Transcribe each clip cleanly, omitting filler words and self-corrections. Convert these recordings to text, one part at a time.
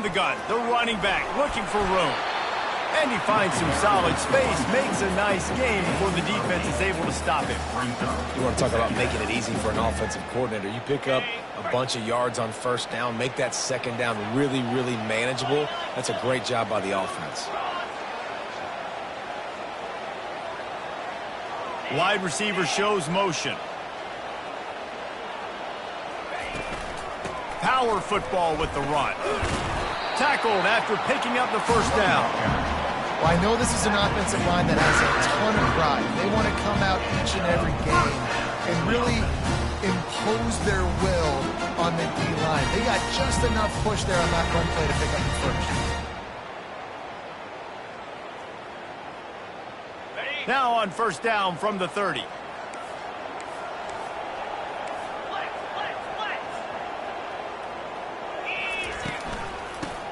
the gun, the running back looking for room. And he finds some solid space, makes a nice game before the defense is able to stop him. You want to talk about making it easy for an offensive coordinator. You pick up a bunch of yards on first down, make that second down really, really manageable. That's a great job by the offense. Wide receiver shows motion. Power football with the run. Tackled after picking up the first down. Well, I know this is an offensive line that has a ton of pride. They want to come out each and every game and really impose their will on the D-line. They got just enough push there on that run play to pick up the first. Now on first down from the 30.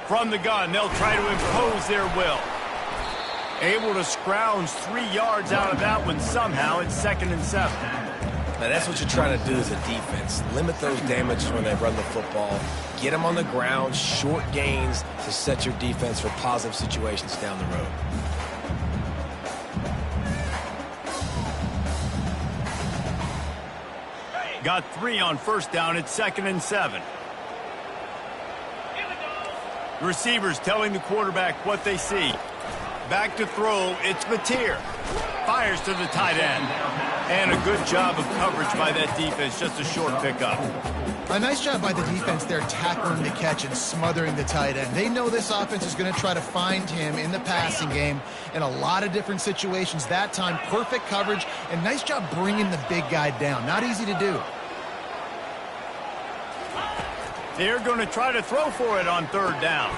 From the gun, they'll try to impose their will. Able to scrounge 3 yards out of that one somehow. It's 2nd and 7. Now that's what you're trying to do as a defense. Limit those damages when they run the football. Get them on the ground, short gains to set your defense for positive situations down the road. Got 3 on first down. It's 2nd and 7. The receivers telling the quarterback what they see. Back to throw, it's Ncaa. Fires to the tight end. And a good job of coverage by that defense, just a short pickup. A nice job by the defense there, tackling the catch and smothering the tight end. They know this offense is going to try to find him in the passing game in a lot of different situations. That time, perfect coverage, and nice job bringing the big guy down. Not easy to do. They're going to try to throw for it on third down.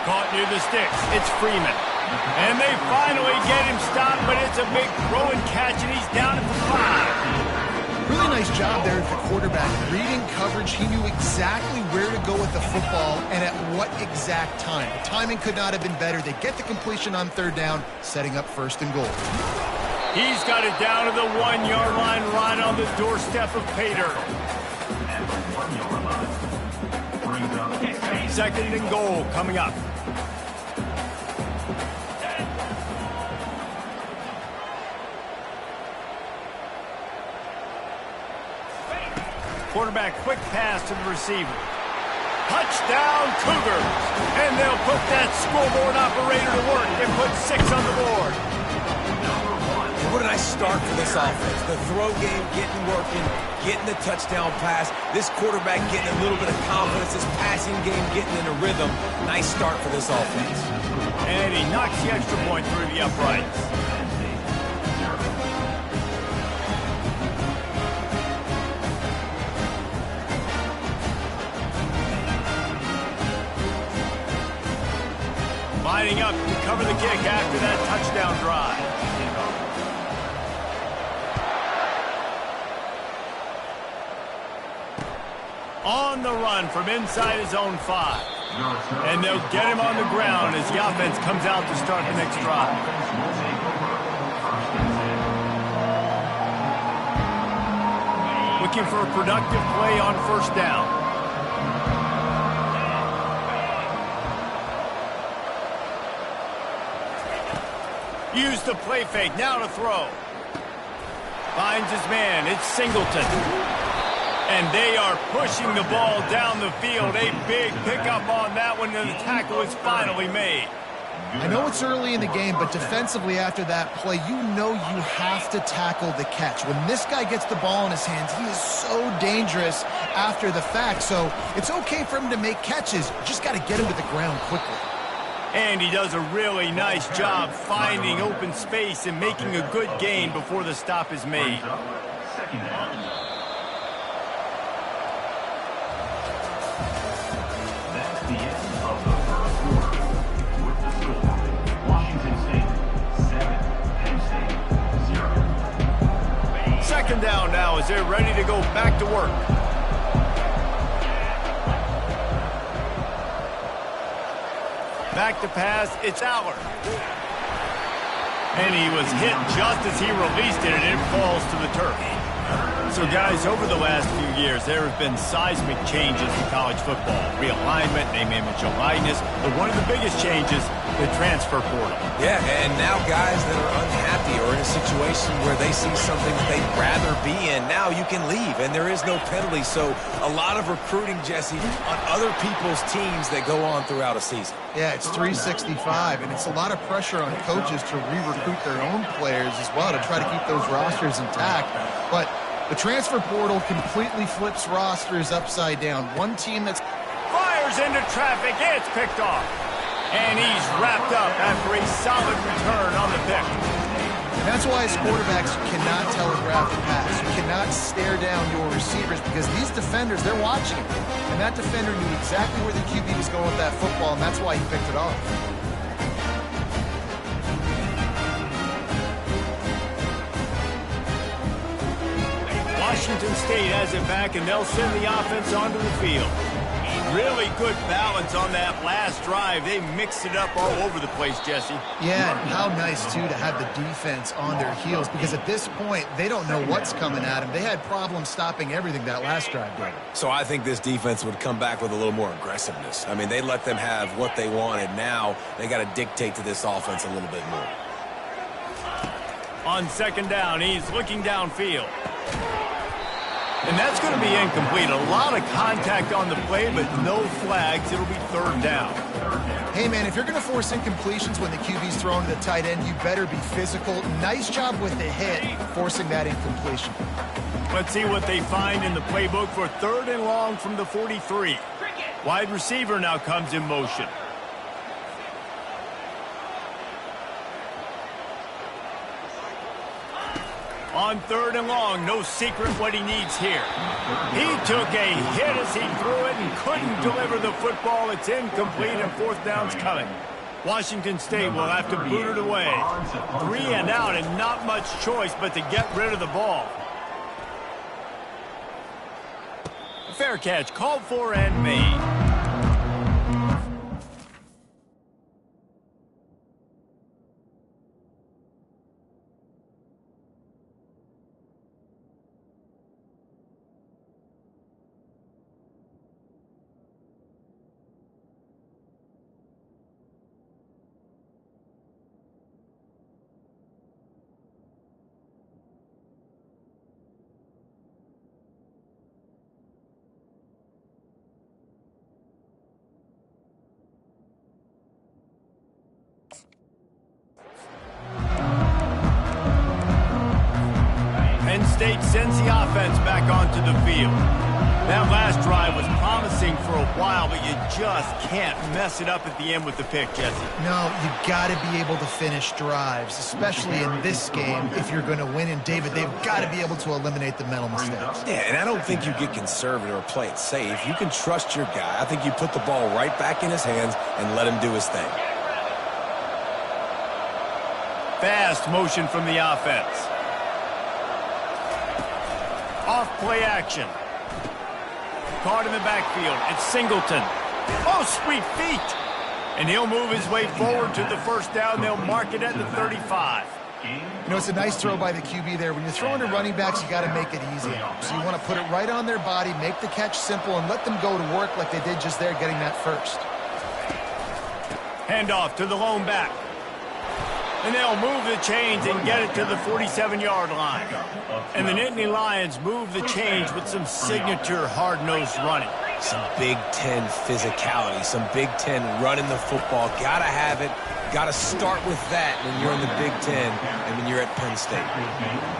Caught near the sticks. It's Freeman. And they finally get him stopped, but it's a big throw and catch, and he's down at the 5. Really nice job there at the quarterback. Reading coverage, he knew exactly where to go with the football and at what exact time. The timing could not have been better. They get the completion on third down, setting up 1st and goal. He's got it down to the 1-yard line, right on the doorstep of Pater. 2nd and goal coming up. Quarterback quick pass to the receiver. Touchdown Cougars! And they'll put that scoreboard operator to work and put 6 on the board. What a nice start for this offense. The throw game getting working, getting the touchdown pass. This quarterback getting a little bit of confidence. This passing game getting in a rhythm. Nice start for this offense. And he knocks the extra point through the uprights. Lining up to cover the kick after that touchdown drive. On the run from inside his own 5. And they'll get him on the ground as the offense comes out to start the next drive. Looking for a productive play on first down. Use the play fake, now to throw. Finds his man, it's Singleton. And they are pushing the ball down the field. A big pickup on that one, and the tackle is finally made. I know it's early in the game, but defensively after that play, you know you have to tackle the catch. When this guy gets the ball in his hands, he is so dangerous after the fact. So it's okay for him to make catches. You just got to get him to the ground quickly. And he does a really nice job finding open space and making a good gain before the stop is made. Second down now as they're ready to go back to work. Back to pass, it's Allard. And he was hit just as he released it, and it falls to the turf. So, guys, over the last few years, there have been seismic changes to college football. Realignment, name, image, and likeness. But one of the biggest changes, the transfer portal. Yeah, and now guys that are unhappy or in a situation where they see something that they'd rather be in, now you can leave, and there is no penalty. So a lot of recruiting, Jesse, on other people's teams that go on throughout a season. Yeah, it's 365, and it's a lot of pressure on coaches to re-recruit their own players as well to try to keep those rosters intact. But the transfer portal completely flips rosters upside down. One team that's Fires into traffic, it's picked off. And he's wrapped up after a solid return on the pick. And that's why as quarterbacks, you cannot telegraph the pass. You cannot stare down your receivers because these defenders, they're watching it. And that defender knew exactly where the QB was going with that football, and that's why he picked it off. Washington State has it back, and they'll send the offense onto the field. Really good balance on that last drive. They mixed it up all over the place, Jesse. Yeah, and how nice, too, to have the defense on their heels because at this point, they don't know what's coming at them. They had problems stopping everything that last drive did. So I think this defense would come back with a little more aggressiveness. I mean, they let them have what they wanted. Now they got to dictate to this offense a little bit more. On second down, he's looking downfield. And that's going to be incomplete. A lot of contact on the play, but no flags. It'll be third down. Hey, man, if you're going to force incompletions when the QB's throwing to the tight end, you better be physical. Nice job with the hit, forcing that incompletion. Let's see what they find in the playbook for third and long from the 43. Wide receiver now comes in motion. On third and long, no secret what he needs here. He took a hit as he threw it and couldn't deliver the football. It's incomplete and fourth down's coming. Washington State will have to boot it away. 3 and out and not much choice but to get rid of the ball. Fair catch called for and made. Penn State sends the offense back onto the field. That last drive was promising for a while, but you just can't mess it up at the end with the pick, Jesse. No, you got to be able to finish drives, especially in this game if you're going to win. And, David, they've got to be able to eliminate the mental mistakes. Yeah, and I don't think you get conservative or play it safe. You can trust your guy. I think you put the ball right back in his hands and let him do his thing. Fast motion from the offense. Off play action. Caught in the backfield. It's Singleton. Oh, sweet feet. And he'll move his way forward to the first down. They'll mark it at the 35. You know, it's a nice throw by the QB there. When you're throwing to running backs, you got to make it easy. So you want to put it right on their body, make the catch simple, and let them go to work like they did just there, getting that first. Handoff to the lone back. And they'll move the chains and get it to the 47-yard line. And the Nittany Lions move the chains with some signature hard-nosed running. Some Big Ten physicality, some Big Ten running the football. Gotta have it. Gotta start with that when you're in the Big Ten and when you're at Penn State.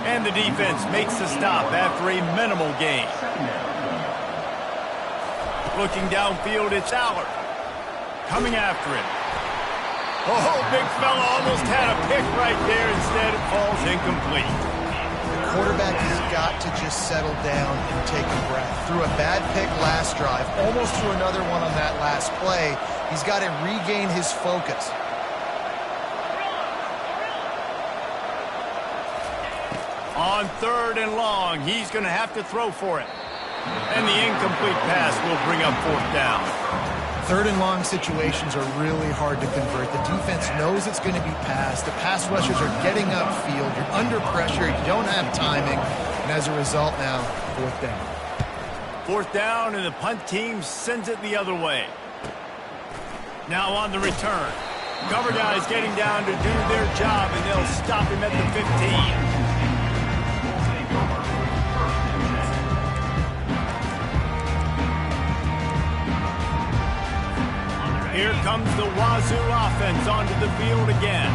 And the defense makes the stop after a minimal gain. Looking downfield, it's Allard. Coming after him. Oh, big fella almost had a pick right there. Instead, it falls incomplete. The quarterback has got to just settle down and take a breath. Threw a bad pick last drive, almost threw another one on that last play. He's got to regain his focus. On third and long, he's going to have to throw for it. And the incomplete pass will bring up fourth down. Third and long situations are really hard to convert. The defense knows it's going to be passed. The pass rushers are getting upfield. You're under pressure. You don't have timing. And as a result now, 4th down. 4th down, and the punt team sends it the other way. Now on the return. Cover guys getting down to do their job, and they'll stop him at the 15. Here comes the Wazoo offense onto the field again.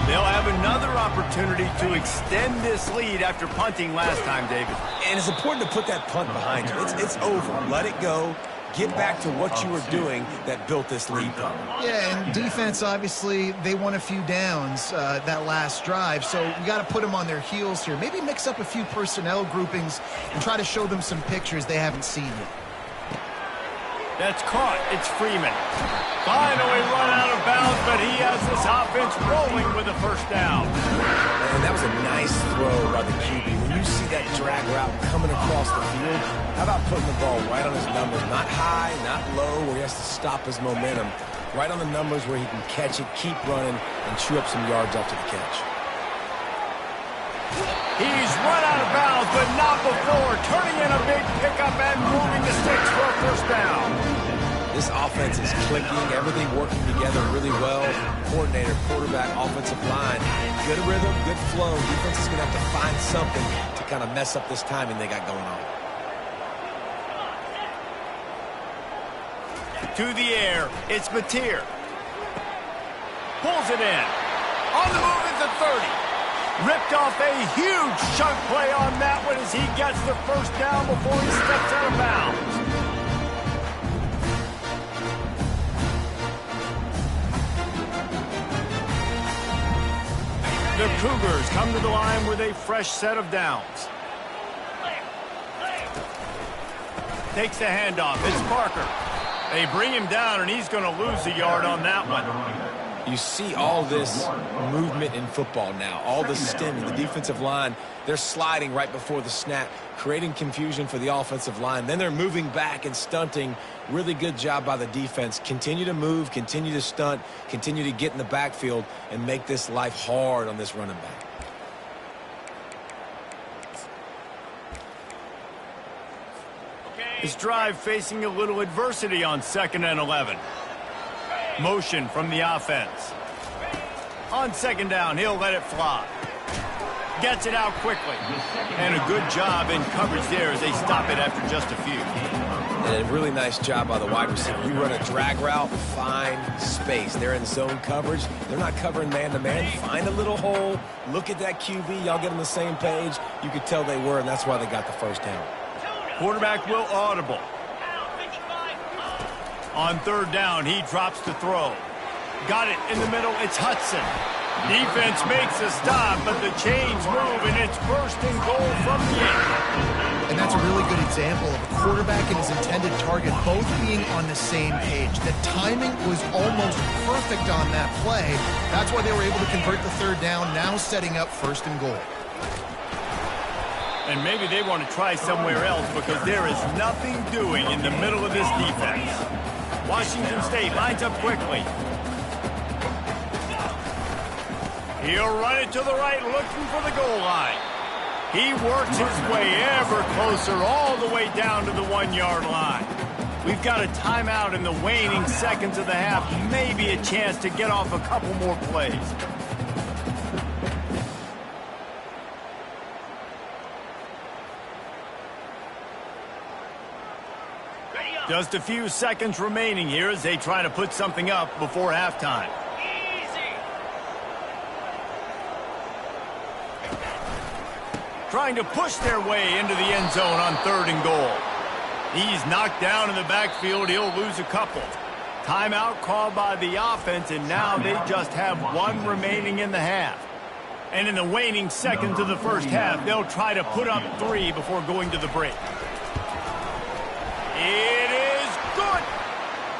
They'll have another opportunity to extend this lead after punting last time, David. And it's important to put that punt behind you. It's over. Let it go. Get back to what you were doing that built this lead. Yeah, and defense, obviously, they won a few downs that last drive, so you got to put them on their heels here. Maybe mix up a few personnel groupings and try to show them some pictures they haven't seen yet. That's caught. It's Freeman. Finally run out of bounds, but he has this offense rolling with a 1st down. And that was a nice throw by the QB. When you see that drag route coming across the field, how about putting the ball right on his numbers? Not high, not low, where he has to stop his momentum. Right on the numbers where he can catch it, keep running, and chew up some yards after the catch. He's run out of bounds, but not before. Turning in a big pickup and moving the sticks for a 1st down. This offense is clicking, everything working together really well. Coordinator, quarterback, offensive line. Good rhythm, good flow. Defense is going to have to find something to kind of mess up this timing they got going on. To the air, it's Mateer. Pulls it in. On the move at the 30. Ripped off a huge chunk play on that one as he gets the 1st down before he steps out of bounds. The Cougars come to the line with a fresh set of downs. Takes the handoff. It's Parker. They bring him down, and he's going to lose a yard on that one. You see all this movement in football now, all the stemming, the defensive line, they're sliding right before the snap, creating confusion for the offensive line. Then they're moving back and stunting. Really good job by the defense. Continue to move, continue to stunt, continue to get in the backfield, and make this life hard on this running back. This drive facing a little adversity on 2nd and 11. Motion from the offense. On 2nd down, he'll let it fly. Gets it out quickly. And a good job in coverage there as they stop it after just a few. And a really nice job by the wide receiver. You run a drag route, find space. They're in zone coverage. They're not covering man-to-man. Find a little hole. Look at that QB. Y'all get on the same page. You could tell they were, and that's why they got the 1st down. Quarterback will audible. On 3rd down, he drops the throw. Got it in the middle. It's Hudson. Defense makes a stop, but the chains move, and it's 1st and goal from the 8. And that's a really good example of a quarterback and his intended target both being on the same page. The timing was almost perfect on that play. That's why they were able to convert the 3rd down, now setting up 1st and goal. And maybe they want to try somewhere else because there is nothing doing in the middle of this defense. Washington State lines up quickly. He'll run it to the right, looking for the goal line. He works his way ever closer all the way down to the 1-yard line. We've got a timeout in the waning seconds of the half, maybe a chance to get off a couple more plays. Just a few seconds remaining here as they try to put something up before halftime. Trying to push their way into the end zone on 3rd and goal. He's knocked down in the backfield. He'll lose a couple. Timeout called by the offense, and now they just have 1 remaining in the half. And in the waning seconds of the 1st half, they'll try to put up 3 before going to the break. It is good.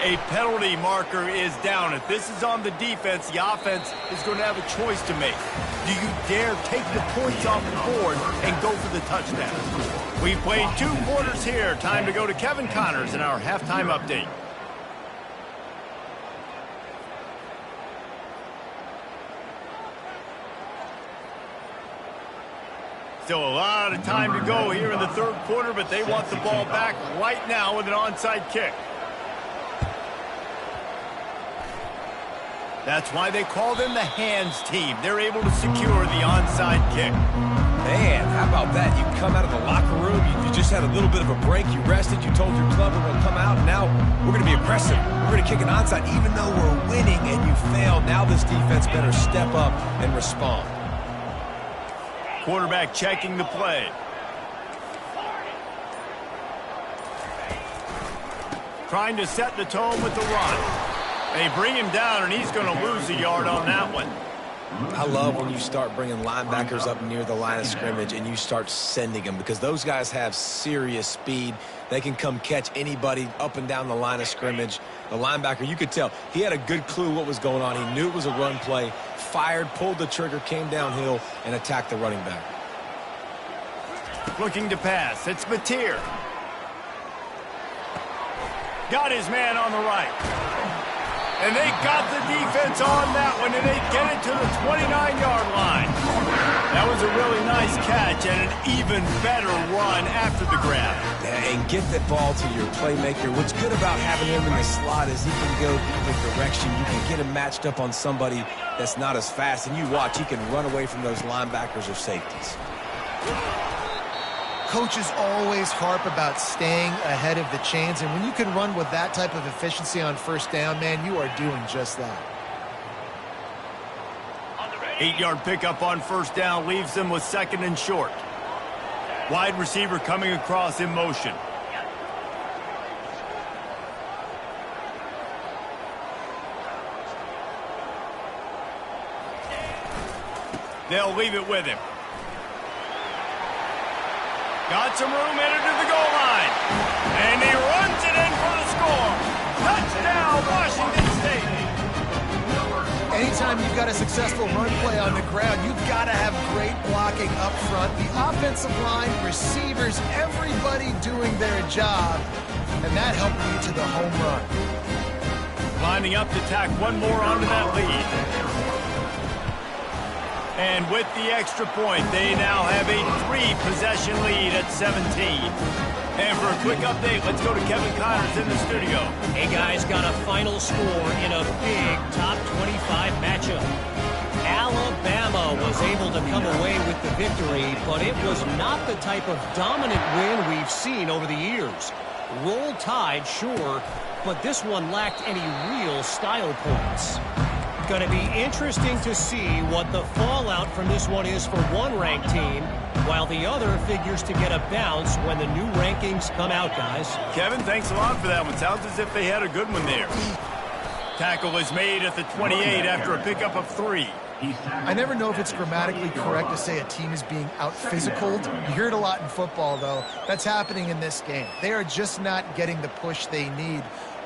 A penalty marker is down. If this is on the defense, the offense is going to have a choice to make. Do you dare take the points off the board and go for the touchdown? We've played 2 quarters here. Time to go to Kevin Connors in our halftime update. Still a lot of time to go here in the third quarter, but they want the ball back right now with an onside kick. That's why they call them the hands team. They're able to secure the onside kick. Man, how about that? You come out of the locker room, you just had a little bit of a break, you rested, you told your club we're going to come out, and now we're going to be aggressive. We're going to kick an onside, even though we're winning and you failed. Now this defense better step up and respond. Quarterback checking the play. Trying to set the tone with the run. They bring him down, and he's going to lose a yard on that one. I love when you start bringing linebackers up near the line of scrimmage and you start sending them, because those guys have serious speed. They can come catch anybody up and down the line of scrimmage. The linebacker, you could tell, he had a good clue what was going on. He knew it was a run play, fired, pulled the trigger, came downhill, and attacked the running back. Looking to pass. It's Mateer. Got his man on the right. And they got the defense on that one, and they get it to the 29-yard line. That was a really nice catch and an even better run after the grab. And get the ball to your playmaker. What's good about having him in the slot is he can go either direction. You can get him matched up on somebody that's not as fast, and you watch, he can run away from those linebackers or safeties. Coaches always harp about staying ahead of the chains, and when you can run with that type of efficiency on first down, man, you are doing just that. 8-yard pickup on first down leaves them with second and short. Wide receiver coming across in motion. They'll leave it with him. Got some room, headed to the goal line. And he runs it in for the score. Touchdown, Washington State. Anytime you've got a successful run play on the ground, you've got to have great blocking up front. The offensive line, receivers, everybody doing their job. And that helped lead to the home run. Lining up to tack one more onto that lead. And with the extra point, they now have a 3-possession lead at 17. And for a quick update, let's go to Kevin Connors in the studio. Hey, guys, got a final score in a big top 25 matchup. Alabama was able to come away with the victory, but it was not the type of dominant win we've seen over the years. Roll Tide, sure, but this one lacked any real style points. Going to be interesting to see what the fallout from this one is for one ranked team, while the other figures to get a bounce when the new rankings come out, guys. Kevin, thanks a lot for that one. Sounds as if they had a good one there. Tackle is made at the 28 after a pickup of 3. I never know if it's grammatically correct to say a team is being out-physicaled. You hear it a lot in football, though. That's happening in this game. They are just not getting the push they need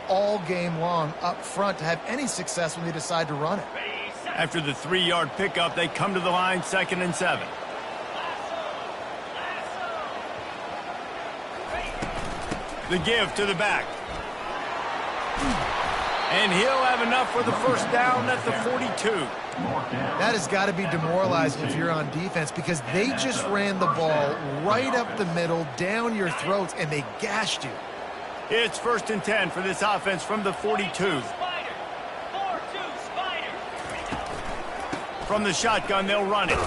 all game long up front to have any success when they decide to run it. After the 3-yard pickup, they come to the line, 2nd and 7. The give to the back. And he'll have enough for the first down at the 42. That has got to be demoralizing if you're on defense, because they just ran the ball right up the middle, down your throats, and they gashed you. It's 1st and 10 for this offense from the 42. From the shotgun, they'll run it.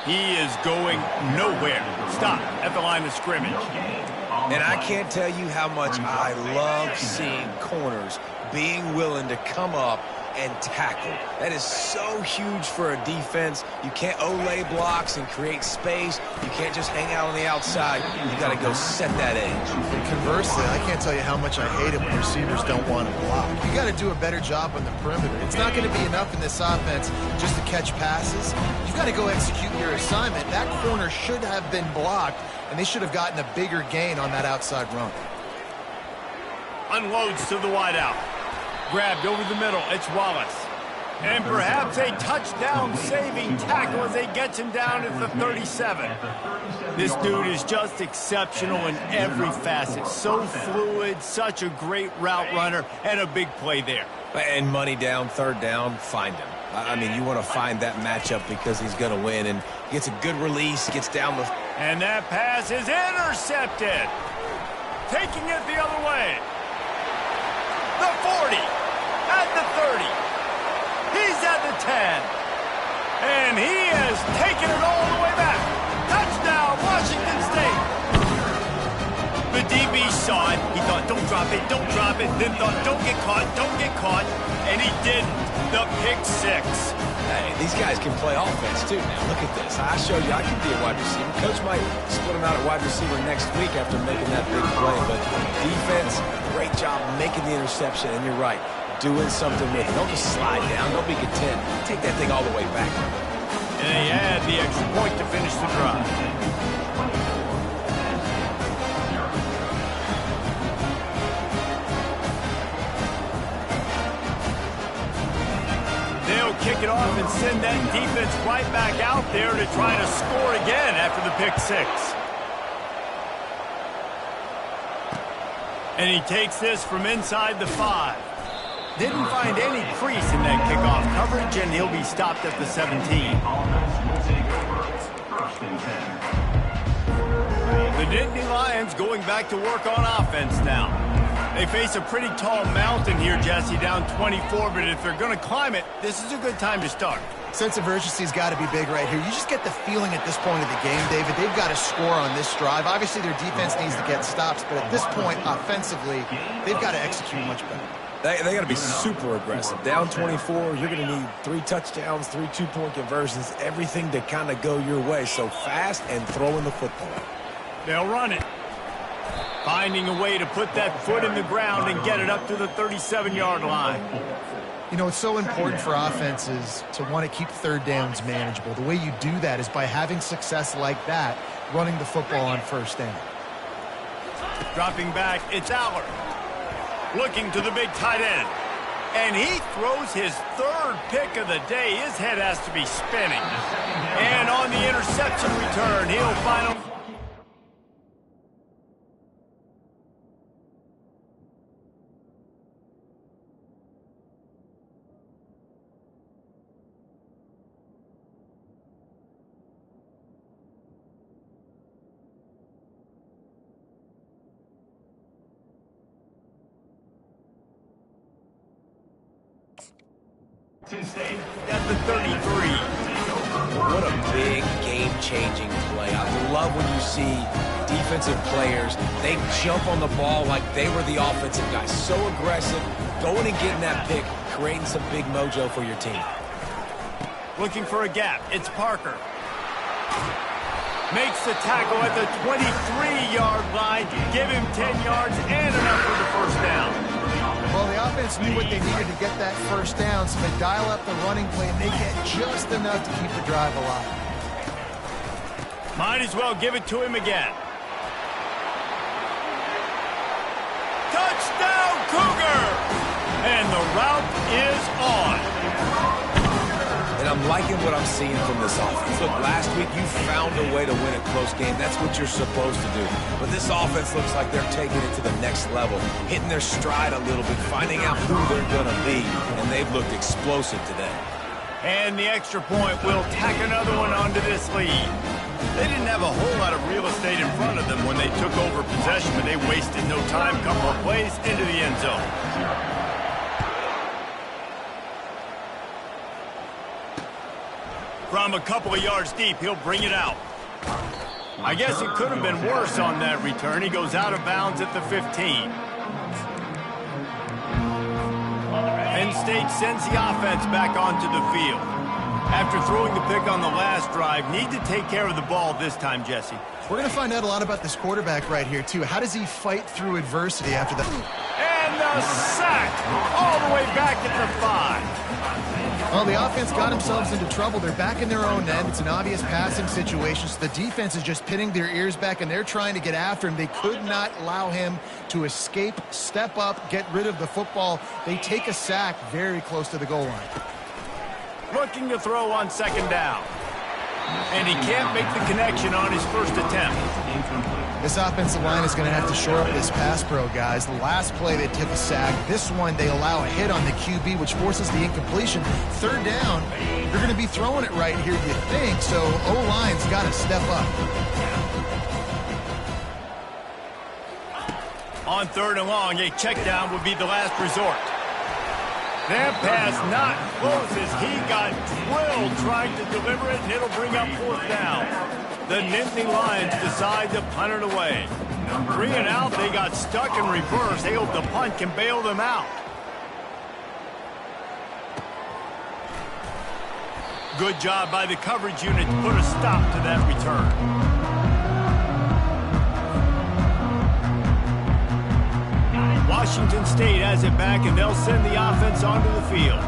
He is going nowhere. Stop at the line of scrimmage. And I can't tell you how much I love seeing corners being willing to come up and tackle. That is so huge for a defense. You can't olay blocks and create space. You can't just hang out on the outside. You got to go set that edge. And conversely, I can't tell you how much I hate it when receivers don't want to block. You got to do a better job on the perimeter. It's not going to be enough in this offense just to catch passes. You've got to go execute your assignment. That corner should have been blocked, and they should have gotten a bigger gain on that outside run. Unloads to the wideout. Grabbed over the middle. It's Wallace. And perhaps a touchdown-saving tackle as they get him down at the 37. This dude is just exceptional in every facet. So fluid, such a great route runner, and a big play there. And money down, 3rd down, find him. I mean, you want to find that matchup because he's going to win, and gets a good release, gets down the... And that pass is intercepted. Taking it the other way. The 40, at the 30. He's at the 10. And he has taken it all the way back. Touchdown, Washington State. The DB saw it. He thought, don't drop it, don't drop it. Then thought, don't get caught. And he didn't. The pick six. Hey, these guys can play offense, too. Now, look at this. I showed you I can be a wide receiver. Coach might split him out at wide receiver next week after making that big play. But defense, great job making the interception. And you're right, doing something with it. Don't just slide down. Don't be content. Take that thing all the way back. And they add the extra point to finish the drive. They'll kick it off and send that defense right back out there to try to score again after the pick six. And he takes this from inside the 5. Didn't find any crease in that kickoff coverage, and he'll be stopped at the 17. The Nittany Lions going back to work on offense now. They face a pretty tall mountain here, Jesse, down 24, but if they're going to climb it, this is a good time to start. Sense of urgency's got to be big right here. You just get the feeling at this point of the game, David, they've got to score on this drive. Obviously, their defense needs to get stops, but at this point, offensively, they've got to execute much better. They got to be super aggressive. Down 24, you're going to need 3 touchdowns, 3 two-point conversions, everything to kind of go your way. So fast and throwing the football. They'll run it. Finding a way to put that foot in the ground and get it up to the 37-yard line. You know, it's so important for offenses to want to keep third downs manageable. The way you do that is by having success like that, running the football on first down. Dropping back, it's Aller. Looking to the big tight end. And he throws his 3rd pick of the day. His head has to be spinning. And on the interception return, he'll find him. At the 33. What a big game-changing play. I love when you see defensive players, they jump on the ball like they were the offensive guys. So aggressive, going and getting that pick, creating some big mojo for your team. Looking for a gap. It's Parker. Makes the tackle at the 23-yard line. Give him 10 yards and enough for the first down. Well, the offense knew what they needed to get that first down, so they dial up the running play, and they get just enough to keep the drive alive. Might as well give it to him again. Touchdown, Cougar! And the route is on. And I'm liking what I'm seeing from this offense. Look, last week you found a way to win a close game. That's what you're supposed to do. But this offense looks like they're taking it to the next level, hitting their stride a little bit, finding out who they're going to be, and they've looked explosive today. And the extra point will tack another one onto this lead. They didn't have a whole lot of real estate in front of them when they took over possession, but they wasted no time. Couple of plays into the end zone. From a couple of yards deep, he'll bring it out. I guess it could have been worse on that return. He goes out of bounds at the 15. Penn State sends the offense back onto the field. After throwing the pick on the last drive, need to take care of the ball this time, Jesse. We're going to find out a lot about this quarterback right here, too. How does he fight through adversity after that? And the sack all the way back at the 5. Well, the offense got themselves into trouble. They're back in their own end. It's an obvious passing situation, so the defense is just pinning their ears back, and they're trying to get after him. They could not allow him to escape, step up, get rid of the football. They take a sack very close to the goal line. Looking to throw on second down. And he can't make the connection on his first attempt. This offensive line is going to have to shore up this pass pro, guys. The last play they took a sack. This one they allow a hit on the QB, which forces the incompletion. Third down, they're going to be throwing it right here, you think. So O-line's got to step up. On 3rd and long, a check down would be the last resort. That pass not close as he got drilled trying to deliver it, and it'll bring up 4th down. The Nittany Lions decide to punt it away. 3 and out, they got stuck in reverse. They hope the punt can bail them out. Good job by the coverage unit to put a stop to that return. Washington State has it back, and they'll send the offense onto the field.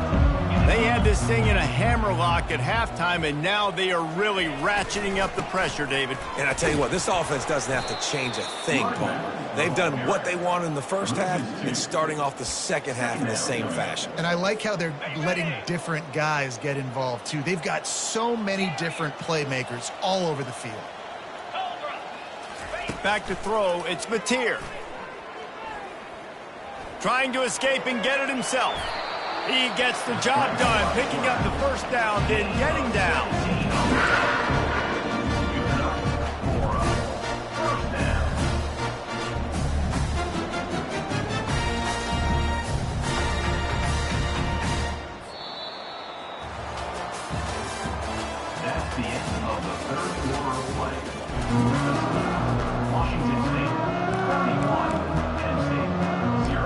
They had this thing in a hammerlock at halftime, and now they are really ratcheting up the pressure, David. And I tell you what, this offense doesn't have to change a thing, Paul. They've done what they wanted in the first half and starting off the second half in the same fashion. And I like how they're letting different guys get involved, too. They've got so many different playmakers all over the field. Back to throw, it's Mateer. Trying to escape and get it himself. He gets the job done, picking up the first down, then getting down. That's the end of the 3rd quarter of play. Washington State 31, Penn State 0.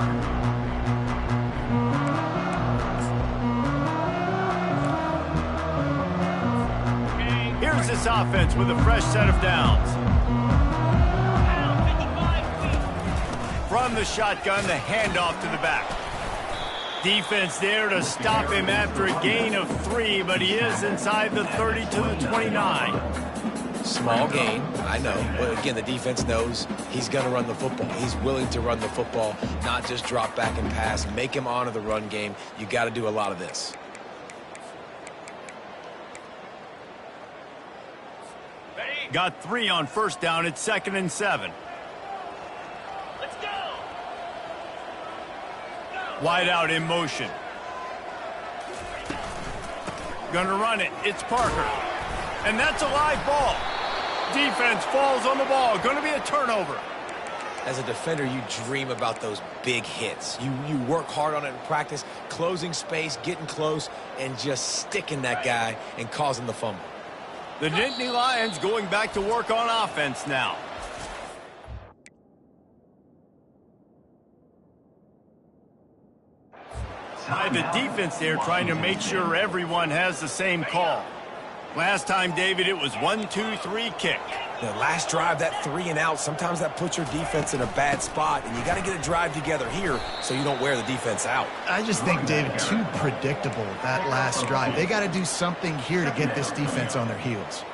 Here's this offense with a fresh set of downs. From the shotgun, the handoff to the back. Defense there to stop him after a gain of 3, but he is inside the 30 to the 29. Small gain, I know, but again, the defense knows he's going to run the football. He's willing to run the football, not just drop back and pass, make him honor the run game. You got to do a lot of this. Got 3 on first down. It's 2nd and 7. Let's go! Wide out in motion. Gonna run it. It's Parker. And that's a live ball. Defense falls on the ball. Gonna be a turnover. As a defender, you dream about those big hits. You work hard on it in practice, closing space, getting close, and just sticking that guy and causing the fumble. The Nittany Lions going back to work on offense now. By the defense there trying to make sure everyone has the same call. Last time, David, it was 1-2-3 kick. The last drive, that 3 and out, sometimes that puts your defense in a bad spot, and you got to get a drive together here so you don't wear the defense out. I just think, David, too predictable, that last drive. They got to do something here to get this defense on their heels.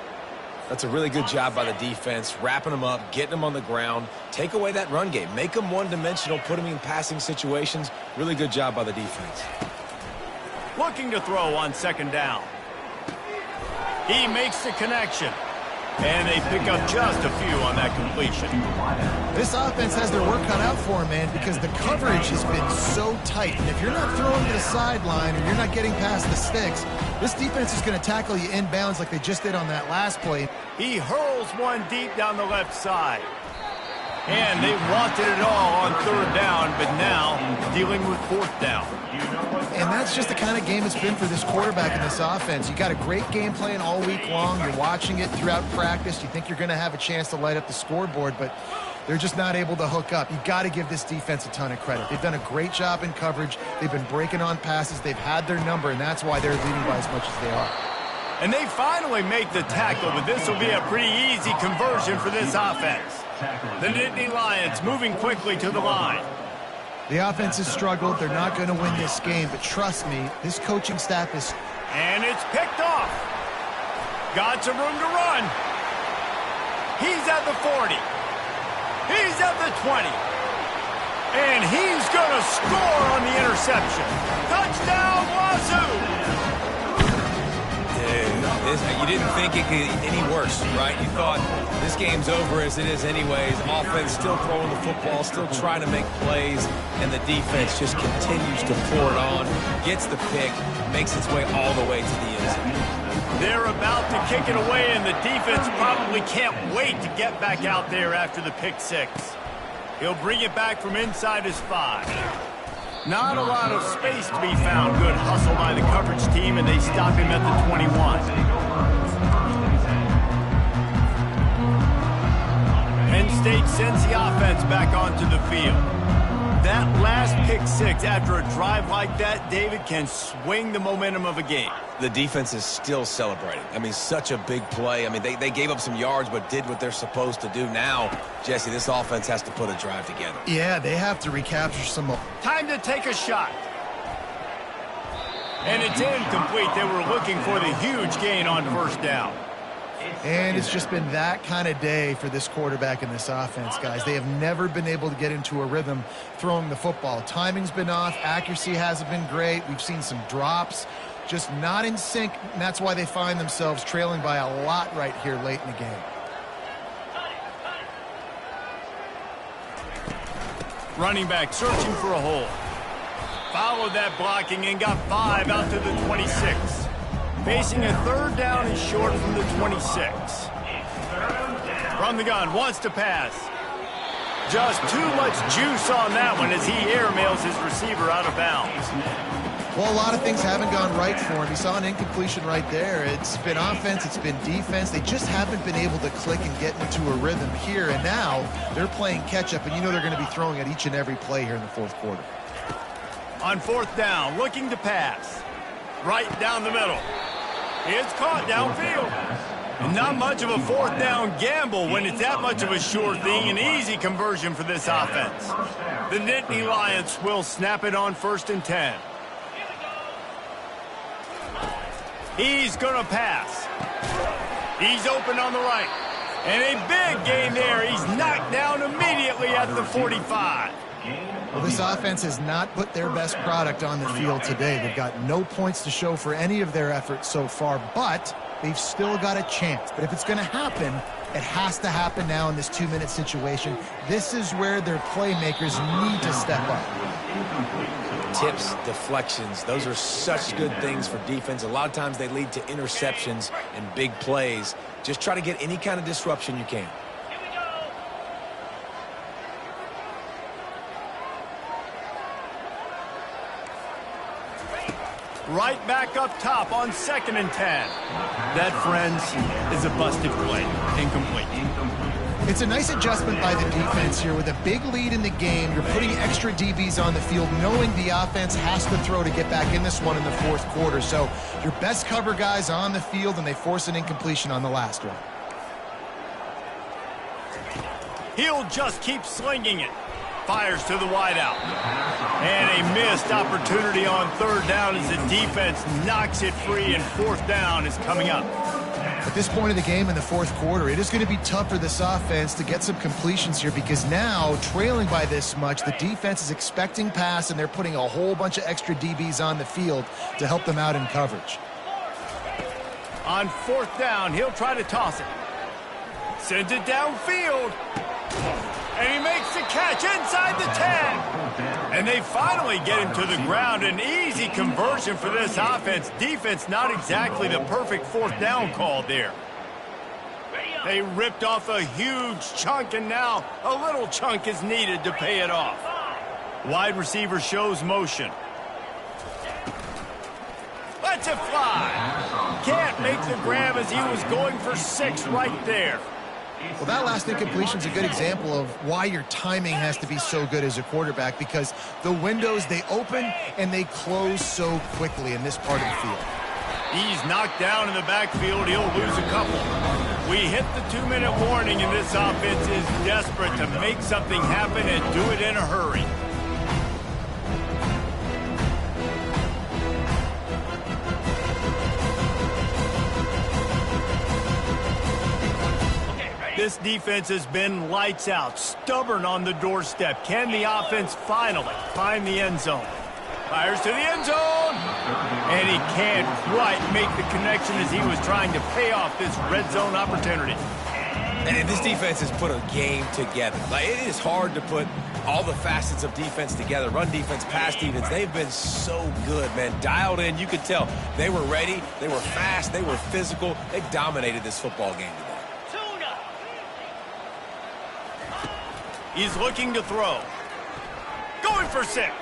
That's a really good job by the defense, wrapping them up, getting them on the ground, take away that run game, make them one-dimensional, put them in passing situations. Really good job by the defense. Looking to throw on 2nd down. He makes the connection. And they pick up just a few on that completion. This offense has their work cut out for them, man, because the coverage has been so tight. And if you're not throwing to the sideline or you're not getting past the sticks, this defense is going to tackle you inbounds like they just did on that last play. He hurls one deep down the left side. And they wanted it all on 3rd down, but now dealing with 4th down. And that's just the kind of game it's been for this quarterback in this offense. You got a great game plan all week long. You're watching it throughout practice. You think you're going to have a chance to light up the scoreboard, but they're just not able to hook up. You got to give this defense a ton of credit. They've done a great job in coverage. They've been breaking on passes. They've had their number, and that's why they're leading by as much as they are. And they finally make the tackle, but this will be a pretty easy conversion for this offense. The Nittany Lions moving quickly to the line. The offense has struggled. They're not going to win this game, but trust me, this coaching staff is... And it's picked off. Got some room to run. He's at the 40. He's at the 20. And he's going to score on the interception. Touchdown, Wazoo! You didn't think it could get any worse, right? You thought this game's over as it is anyways. Offense still throwing the football, still trying to make plays, and the defense just continues to pour it on, gets the pick, makes its way all the way to the end zone. They're about to kick it away, and the defense probably can't wait to get back out there after the pick six. He'll bring it back from inside his 5. Not a lot of space to be found. Good hustle by the coverage team, and they stop him at the 21. Penn State sends the offense back onto the field. That last pick six after a drive like that, David, can swing the momentum of a game. The defense is still celebrating. I mean, such a big play. I mean, they gave up some yards but did what they're supposed to do. Now, Jesse, this offense has to put a drive together. Yeah, they have to recapture some more. Time to take a shot. And it's incomplete. They were looking for the huge gain on first down. And it's just been that kind of day for this quarterback and this offense, guys. They have never been able to get into a rhythm throwing the football. Timing's been off. Accuracy hasn't been great. We've seen some drops. Just not in sync, and that's why they find themselves trailing by a lot right here late in the game. Running back searching for a hole. Followed that blocking and got 5 out to the 26. Facing a third down and short from the 26. From the gun, wants to pass. Just too much juice on that one as he airmails his receiver out of bounds. Well, a lot of things haven't gone right for him. He saw an incompletion right there. It's been offense, it's been defense. They just haven't been able to click and get into a rhythm here. And now they're playing catch-up, and you know they're going to be throwing at each and every play here in the fourth quarter. On fourth down, looking to pass. Right down the middle. It's caught downfield. And not much of a fourth down gamble when it's that much of a sure thing. An easy conversion for this offense. The Nittany Lions will snap it on 1st and 10. He's going to pass. He's open on the right. And a big gain there. He's knocked down immediately at the 45. Well, this offense has not put their best product on the field today. They've got no points to show for any of their efforts so far, but they've still got a chance. But if it's going to happen, it has to happen now in this 2-minute situation. This is where their playmakers need to step up. Tips, deflections, those are such good things for defense. A lot of times they lead to interceptions and big plays. Just try to get any kind of disruption you can. Right back up top on 2nd and 10. That, friends, is a busted play. Incomplete. It's a nice adjustment by the defense here. With a big lead in the game, you're putting extra DBs on the field, knowing the offense has to throw to get back in this one in the fourth quarter. So your best cover guys on the field, and they force an incompletion on the last one. He'll just keep slinging it. Fires to the wideout. And a missed opportunity on 3rd down as the defense knocks it free, and 4th down is coming up. At this point of the game in the fourth quarter, it is going to be tough for this offense to get some completions here, because now, trailing by this much, the defense is expecting pass, and they're putting a whole bunch of extra DBs on the field to help them out in coverage. On 4th down, he'll try to toss it. Sends it downfield. And he makes the catch inside the 10. And they finally get him to the ground. An easy conversion for this offense. Defense not exactly the perfect 4th down call there. They ripped off a huge chunk, and now a little chunk is needed to pay it off. Wide receiver shows motion. Lets it fly. Can't make the grab as he was going for 6 right there. Well, that last incompletion is a good example of why your timing has to be so good as a quarterback, because the windows, they open and they close so quickly in this part of the field. He's knocked down in the backfield. He'll lose a couple. We hit the 2-minute warning, and this offense is desperate to make something happen and do it in a hurry. This defense has been lights out, stubborn on the doorstep. Can the offense finally find the end zone? Fires to the end zone. And he can't quite make the connection as he was trying to pay off this red zone opportunity. And this defense has put a game together. Like, it is hard to put all the facets of defense together. Run defense, pass defense. They've been so good, man. Dialed in. You could tell they were ready. They were fast. They were physical. They dominated this football game today. He's looking to throw. Going for 6.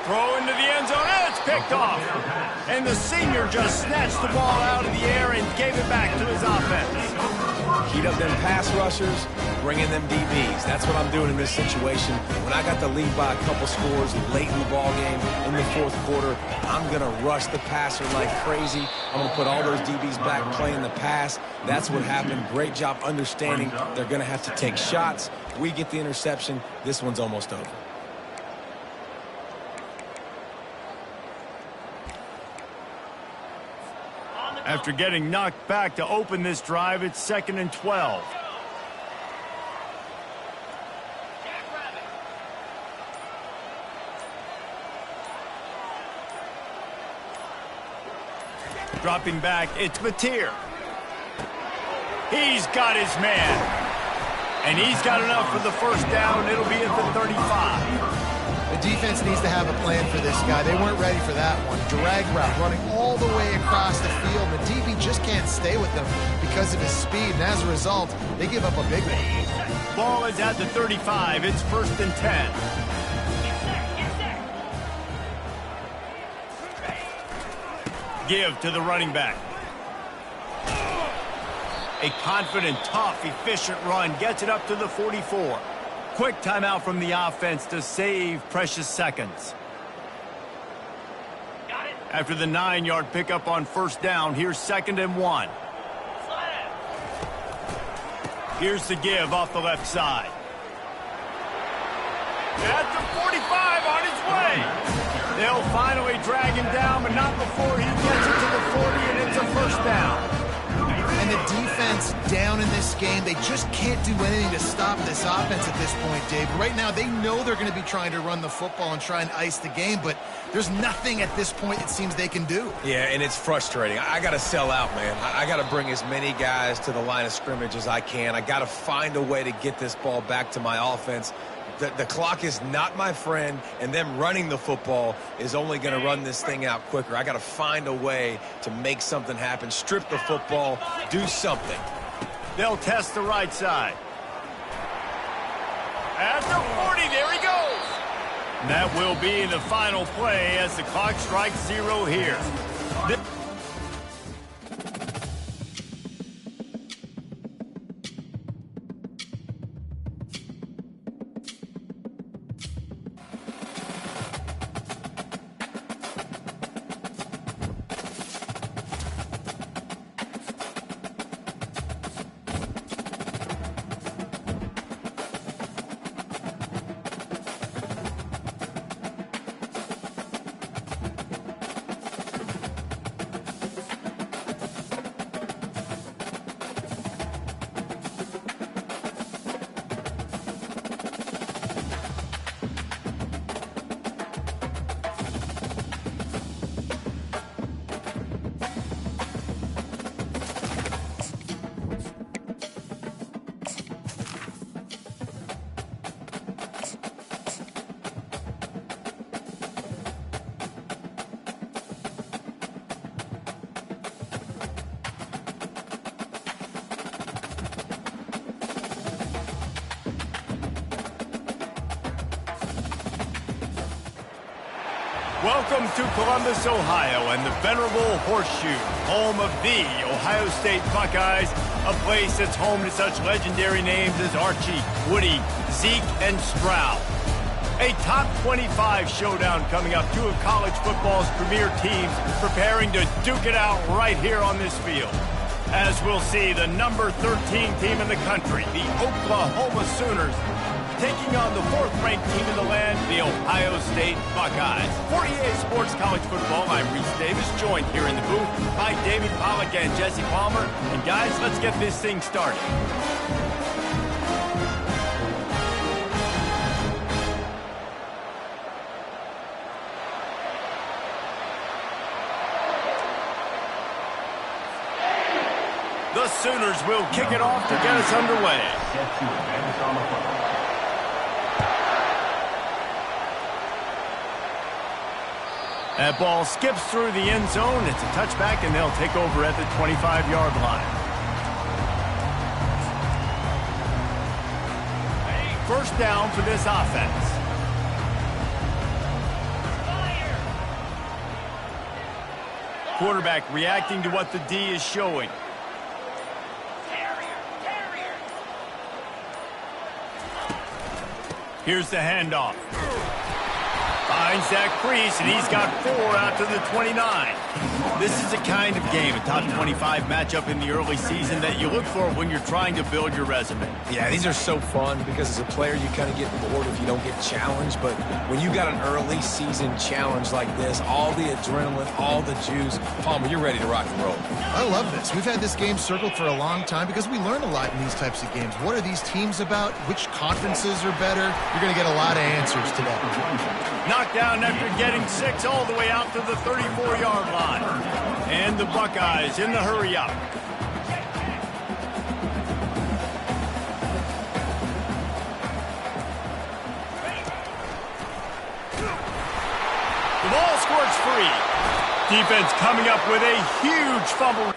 Throw into the end zone, and it's picked off. And the senior just snatched the ball out of the air and gave it back to his offense. Heat up them pass rushers, bring in them DBs. That's what I'm doing in this situation. When I got the lead by a couple scores late in the ball game, in the fourth quarter, I'm going to rush the passer like crazy. I'm going to put all those DBs back playing the pass. That's what happened. Great job understanding they're going to have to take shots. We get the interception. This one's almost over. After getting knocked back to open this drive, it's 2nd and 12. Dropping back, it's Mateer. He's got his man. And he's got enough for the first down. It'll be at the 35. The defense needs to have a plan for this guy. They weren't ready for that one. Drag route running all the way across the field. The DB just can't stay with them because of his speed. And as a result, they give up a big one. Ball is at the 35. It's 1st and 10. Give to the running back. A confident, tough, efficient run gets it up to the 44. Quick timeout from the offense to save precious seconds. After the 9-yard pickup on first down, here's 2nd and 1. Here's the give off the left side. At the 45 on his way. They'll finally drag him down, but not before he gets it to the 40, and it's a first down. And the defense down in this game, they just can't do anything to stop this offense at this point, Dave. Right now, they know they're going to be trying to run the football and try and ice the game, but there's nothing at this point it seems they can do. Yeah, and it's frustrating. I got to sell out, man. I got to bring as many guys to the line of scrimmage as I can. I got to find a way to get this ball back to my offense. The clock is not my friend, and them running the football is only going to run this thing out quicker. I got to find a way to make something happen, strip the football, do something. They'll test the right side. At the 40, there he goes. And that will be the final play as the clock strikes 0 here. Welcome to Columbus, Ohio, and the venerable Horseshoe, home of the Ohio State Buckeyes, a place that's home to such legendary names as Archie, Woody, Zeke, and Stroud. A top 25 showdown coming up. Two of college football's premier teams preparing to duke it out right here on this field. As we'll see, the number 13 team in the country, the Oklahoma Sooners, taking on the 4th-ranked team in the land, the Ohio State Buckeyes. For EA Sports College Football, I'm Reese Davis, joined here in the booth by David Pollack and Jesse Palmer. And guys, let's get this thing started. The Sooners will kick it off to get us underway. Set to advance on the football. That ball skips through the end zone. It's a touchback, and they'll take over at the 25-yard line. First down for this offense. Quarterback reacting to what the D is showing. Here's the handoff. Finds that crease, and he's got 4 out to the 29. This is the kind of game, a top 25 matchup in the early season, that you look for when you're trying to build your resume. Yeah, these are so fun because as a player, you kind of get bored if you don't get challenged. But when you got an early season challenge like this, all the adrenaline, all the juice, Palmer, you're ready to rock and roll. I love this. We've had this game circled for a long time because we learn a lot in these types of games. What are these teams about? Which conferences are better? You're going to get a lot of answers today. Knocked down after getting 6 all the way out to the 34-yard line. And the Buckeyes in the hurry up. The ball squirts free. Defense coming up with a huge fumble.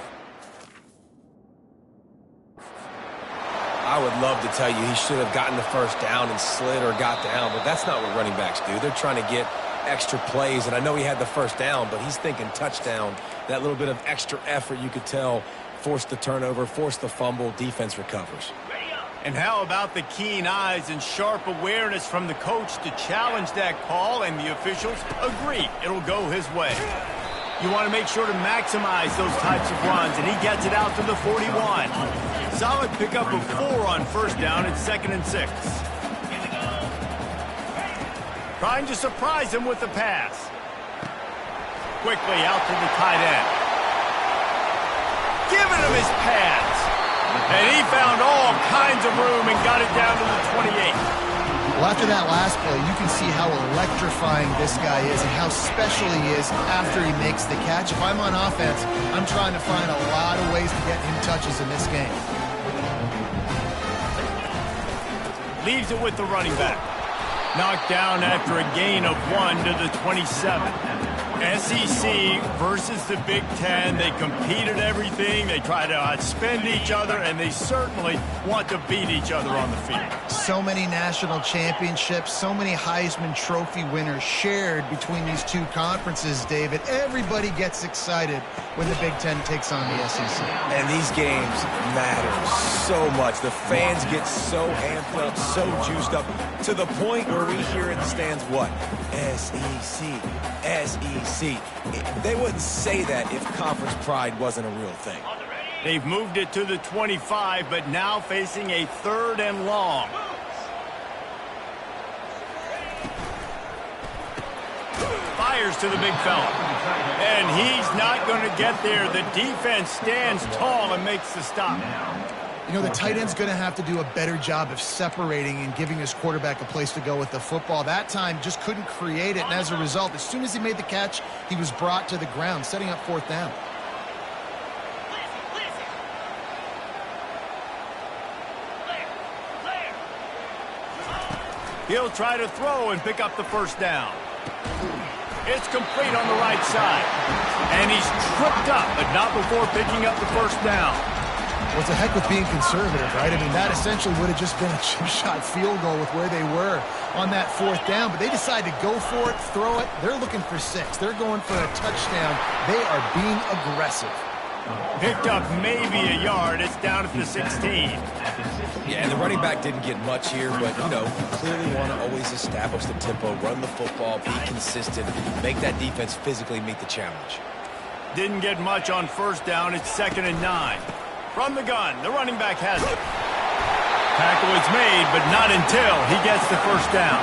I would love to tell you he should have gotten the first down and slid or got down, but that's not what running backs do. They're trying to get extra plays, and I know he had the first down, but he's thinking touchdown. That little bit of extra effort, you could tell, forced the turnover, forced the fumble, defense recovers. And how about the keen eyes and sharp awareness from the coach to challenge that call, and the officials agree it'll go his way. You want to make sure to maximize those types of runs, and he gets it out to the 41. Solid pickup of 4 on first down at 2nd and 6. Trying to surprise him with the pass. Quickly out to the tight end. Giving him his pads. And he found all kinds of room and got it down to the 28. Well, after that last play, you can see how electrifying this guy is and how special he is after he makes the catch. If I'm on offense, I'm trying to find a lot of ways to get him touches in this game. Leaves it with the running back. Knocked down after a gain of 1 to the 27. SEC versus the Big Ten. They compete at everything. They try to outspend each other, and they certainly want to beat each other on the field. So many national championships, so many Heisman Trophy winners shared between these two conferences, David. Everybody gets excited when the Big Ten takes on the SEC. And these games matter so much. The fans get so amped up, so juiced up, to the point where we hear in the stands, what? SEC, SEC. They wouldn't say that if conference pride wasn't a real thing. They've moved it to the 25, but now facing a 3rd and long. Fires to the big fella. And he's not going to get there. The defense stands tall and makes the stop. You know, the tight end's going to have to do a better job of separating and giving his quarterback a place to go with the football. That time just couldn't create it, and as a result, as soon as he made the catch, he was brought to the ground, setting up 4th down. He'll try to throw and pick up the first down. It's complete on the right side. And he's tripped up, but not before picking up the first down. Well, it's a heck with being conservative, right? I mean, that essentially would have just been a chip shot field goal with where they were on that 4th down. But they decided to go for it, throw it. They're looking for 6. They're going for a touchdown. They are being aggressive. Picked up maybe a yard. It's down at the 16. Yeah, and the running back didn't get much here, but, you know, clearly want to always establish the tempo, run the football, be consistent, make that defense physically meet the challenge. Didn't get much on first down. It's 2nd and 9. From the gun, the running back has it. Tackle is made, but not until he gets the first down.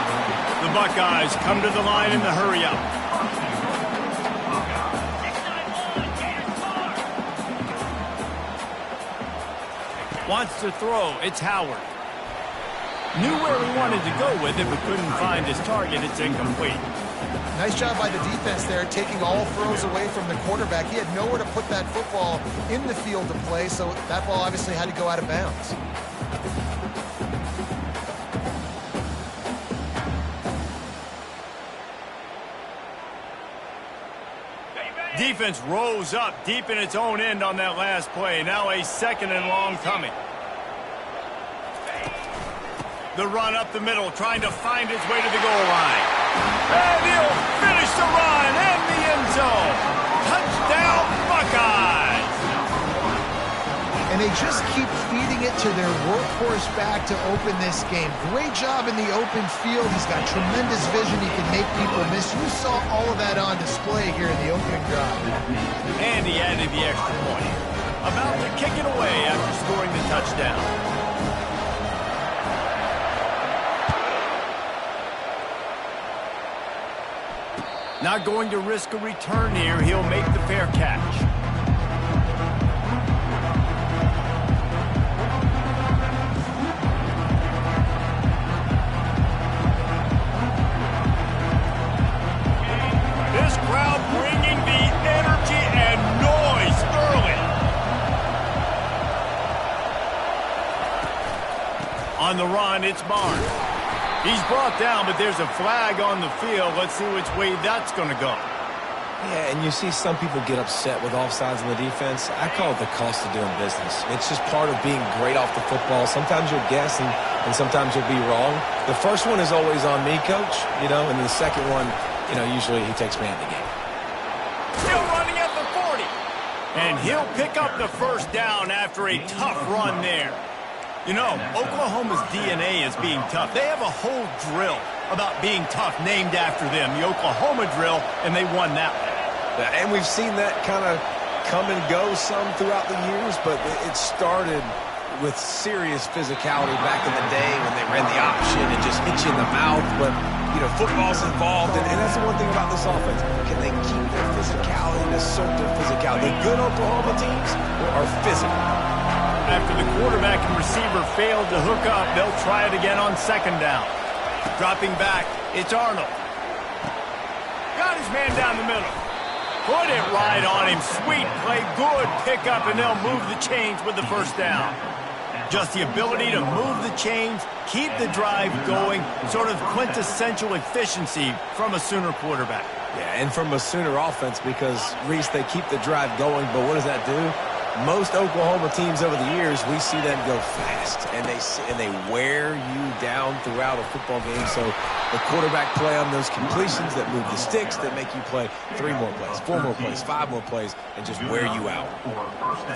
The Buckeyes come to the line in the hurry-up. Wants to throw. It's Howard. Knew where he wanted to go with it, but couldn't find his target. It's incomplete. Nice job by the defense there, taking all throws away from the quarterback. He had nowhere to put that football in the field to play, so that ball obviously had to go out of bounds. Defense rose up deep in its own end on that last play. Now a 2nd and long coming. The run up the middle, trying to find its way to the goal line. And he'll finish the run in the end zone. Touchdown, Buckeyes! And they just keep feeding it to their workhorse back to open this game. Great job in the open field. He's got tremendous vision. He can make people miss. You saw all of that on display here in the opening drive. And he added the extra point. About to kick it away after scoring the touchdown. Not going to risk a return here. He'll make the fair catch. This crowd bringing the energy and noise early. On the run, it's Barnes. He's brought down, but there's a flag on the field. Let's see which way that's going to go. Yeah, and you see some people get upset with offsides in the defense. I call it the cost of doing business. It's just part of being great off the football. Sometimes you'll guess, and sometimes you'll be wrong. The first one is always on me, Coach, and the second one, usually he takes me out of the game. Still running at the 40. And he'll pick up the first down after a tough run there. Oklahoma's DNA is being tough. They have a whole drill about being tough named after them, the Oklahoma drill, and they won that one. Yeah, and we've seen that kind of come and go some throughout the years, but it started with serious physicality back in the day when they ran the option and just hit you in the mouth. But, football's involved, and that's the one thing about this offense. Can they keep their physicality and assert their physicality? The good Oklahoma teams are physical. After the quarterback and receiver failed to hook up, they'll try it again on 2nd down. Dropping back, it's Arnold. Got his man down the middle. Put it right on him. Sweet play, good pickup, and they'll move the chains with the first down. Just the ability to move the chains, keep the drive going, sort of quintessential efficiency from a Sooner quarterback. Yeah, and from a Sooner offense because, Reese, they keep the drive going, but what does that do? Most Oklahoma teams over the years, we see them go fast, and they wear you down throughout a football game. So the quarterback play on those completions that move the sticks, that make you play 3 more plays, 4 more plays, 5 more plays, and just wear you out.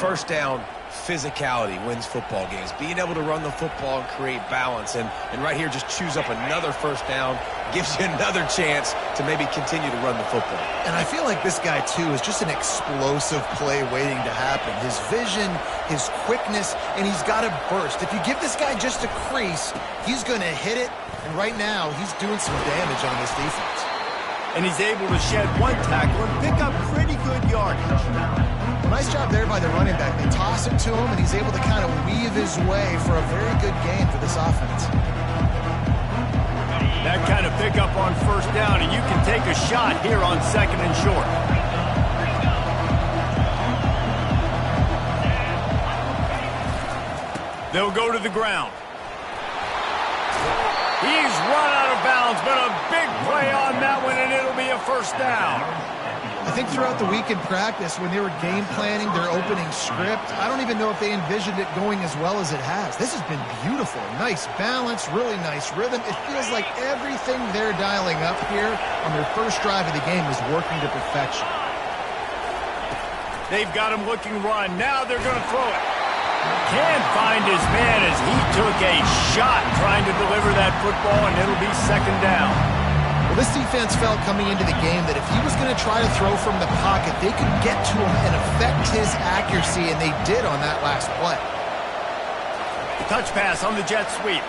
First down, physicality wins football games. Being able to run the football and create balance, and right here just choose up another first down, gives you another chance to maybe continue to run the football. And I feel like this guy, too, is just an explosive play waiting to happen. His vision, his quickness, and he's got a burst. If you give this guy just a crease, he's going to hit it, and right now he's doing some damage on this defense. And he's able to shed 1 tackle and pick up pretty good yardage. Well, nice job there by the running back. They toss it to him, and he's able to kind of weave his way for a very good gain for this offense. That kind of pickup on first down, and you can take a shot here on 2nd and short. They'll go to the ground. He's run out of bounds, but a big play on that one, and it'll be a first down. I think throughout the week in practice, when they were game planning their opening script, I don't even know if they envisioned it going as well as it has. This has been beautiful. Nice balance, really nice rhythm. It feels like everything they're dialing up here on their first drive of the game is working to perfection. They've got him looking run. Now they're going to throw it. Can't find his man as he took a shot trying to deliver that football, and it'll be 2nd down. Well, this defense felt coming into the game that if he was going to try to throw from the pocket, they could get to him and affect his accuracy, and they did on that last play. Touch pass on the jet sweep.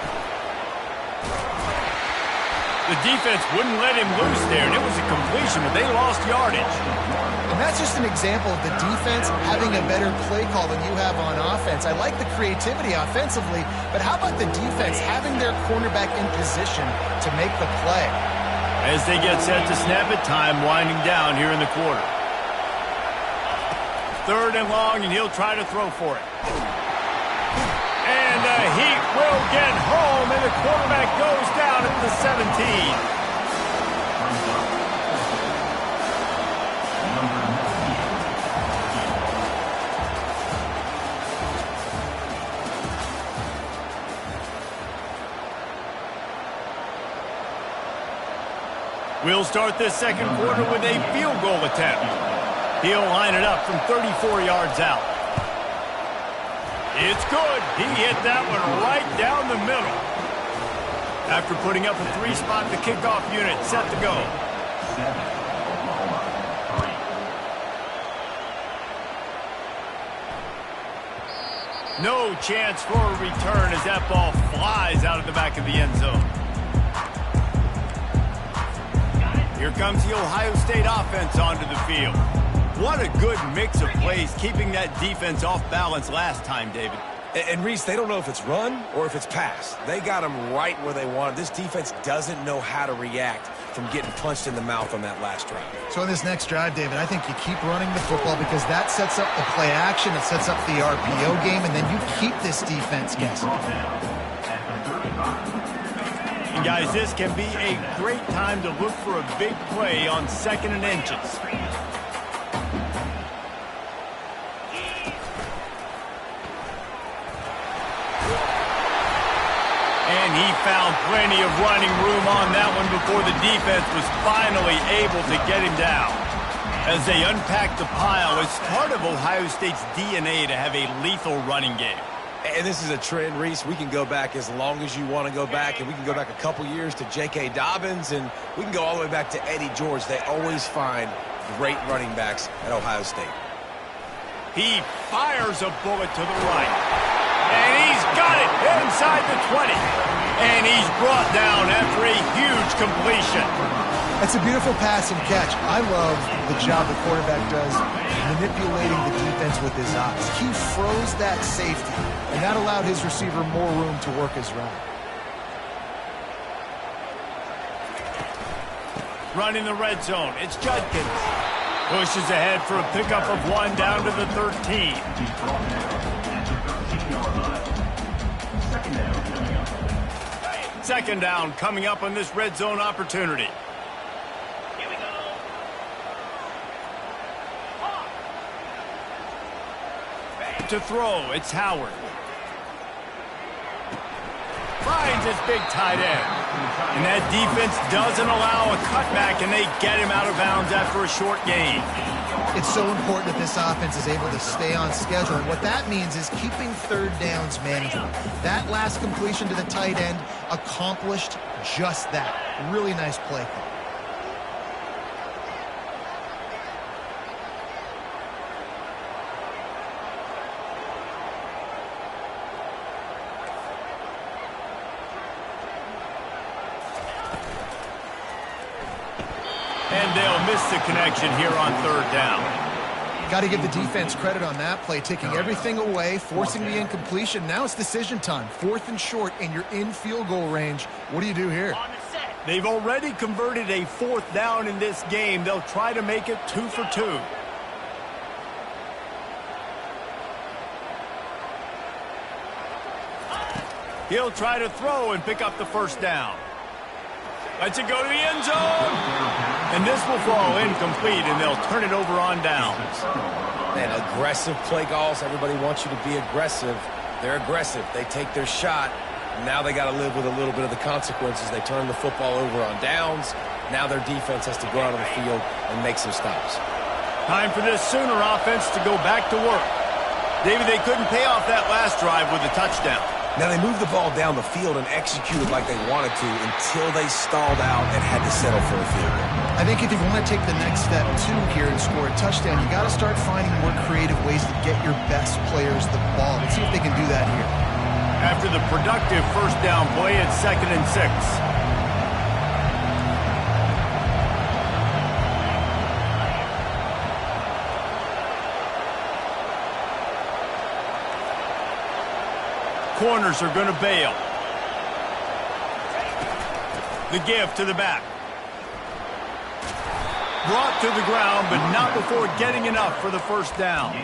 The defense wouldn't let him loose there, and it was a completion, but they lost yardage. And that's just an example of the defense having a better play call than you have on offense. I like the creativity offensively, but how about the defense having their cornerback in position to make the play? As they get set to snap it, time winding down here in the quarter. 3rd and long, and he'll try to throw for it. And the Heat will get home, and the quarterback goes down at the 17. We'll start this second quarter with a field goal attempt. He'll line it up from 34 yards out. It's good. He hit that one right down the middle. After putting up a 3-spot, the kickoff unit set to go. No chance for a return as that ball flies out of the back of the end zone. Here comes the Ohio State offense onto the field. What a good mix of plays, keeping that defense off balance last time, David. And Reese, they don't know if it's run or if it's pass. They got them right where they want them. This defense doesn't know how to react from getting punched in the mouth on that last drive. So in this next drive, David, I think you keep running the football because that sets up the play action, it sets up the RPO game, and then you keep this defense guessing. And guys, this can be a great time to look for a big play on 2nd and inches. And he found plenty of running room on that one before the defense was finally able to get him down. As they unpack the pile, it's part of Ohio State's DNA to have a lethal running game. And this is a trend, Reese. We can go back as long as you want to go back, and we can go back a couple years to J.K. Dobbins, and we can go all the way back to Eddie George. They always find great running backs at Ohio State. He fires a bullet to the right. And he's got it inside the 20. And he's brought down after a huge completion. It's a beautiful pass and catch. I love the job the quarterback does manipulating the defense with his eyes. He froze that safety, and that allowed his receiver more room to work his route. Running the red zone, it's Judkins. Pushes ahead for a pickup of 1 down to the 13. Second down coming up on this red zone opportunity. To throw, it's Howard. Finds his big tight end. And that defense doesn't allow a cutback, and they get him out of bounds after a short gain. It's so important that this offense is able to stay on schedule, and what that means is keeping 3rd downs manageable. That last completion to the tight end accomplished just that. Really nice play call. And they'll miss the connection here on 3rd down. Got to give the defense credit on that play, taking everything away, forcing the incompletion. Now it's decision time. 4th and short, and you're in field goal range. What do you do here? They've already converted a 4th down in this game. They'll try to make it 2 for 2. He'll try to throw and pick up the 1st down. Lets it go to the end zone. And this will fall incomplete, and they'll turn it over on downs. And aggressive play calls. Everybody wants you to be aggressive. They're aggressive. They take their shot. Now they got to live with a little bit of the consequences. They turn the football over on downs. Now their defense has to go out on the field and make some stops. Time for this Sooner offense to go back to work. David, they couldn't pay off that last drive with a touchdown. Now they moved the ball down the field and executed like they wanted to until they stalled out and had to settle for a field goal. I think if you want to take the next step, too, here and score a touchdown, you got to start finding more creative ways to get your best players the ball. Let's see if they can do that here. After the productive 1st down play, it's 2nd and 6. Corners are going to bail. The give to the back. Brought to the ground, but not before getting enough for the first down.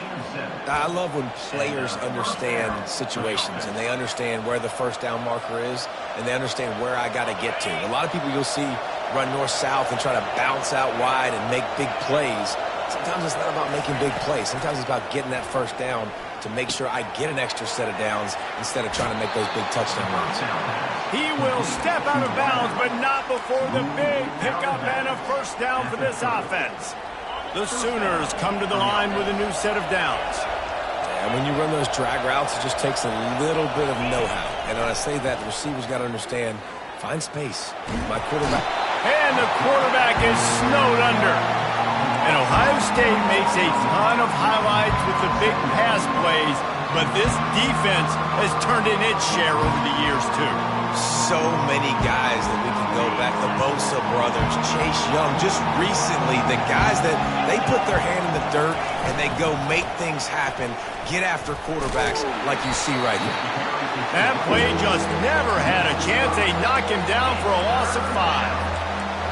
I love when players understand situations and they understand where the first down marker is and they understand where I got to get to. A lot of people you'll see run north-south and try to bounce out wide and make big plays. Sometimes it's not about making big plays. Sometimes it's about getting that first down to make sure I get an extra set of downs instead of trying to make those big touchdown runs. He will step out of bounds, but not before the big pickup and a first down for this offense. The Sooners come to the line with a new set of downs. And when you run those drag routes, it just takes a little bit of know-how. And when I say that, the receivers got to understand, find space. My quarterback. And the quarterback is snowed under. And Ohio State makes a ton of highlights with the big pass plays, but this defense has turned in its share over the years, too. So many guys that we can go back. The Bosa brothers, Chase Young, just recently, the guys that they put their hand in the dirt and they go make things happen, get after quarterbacks like you see right here. That play just never had a chance. They knock him down for a loss of 5.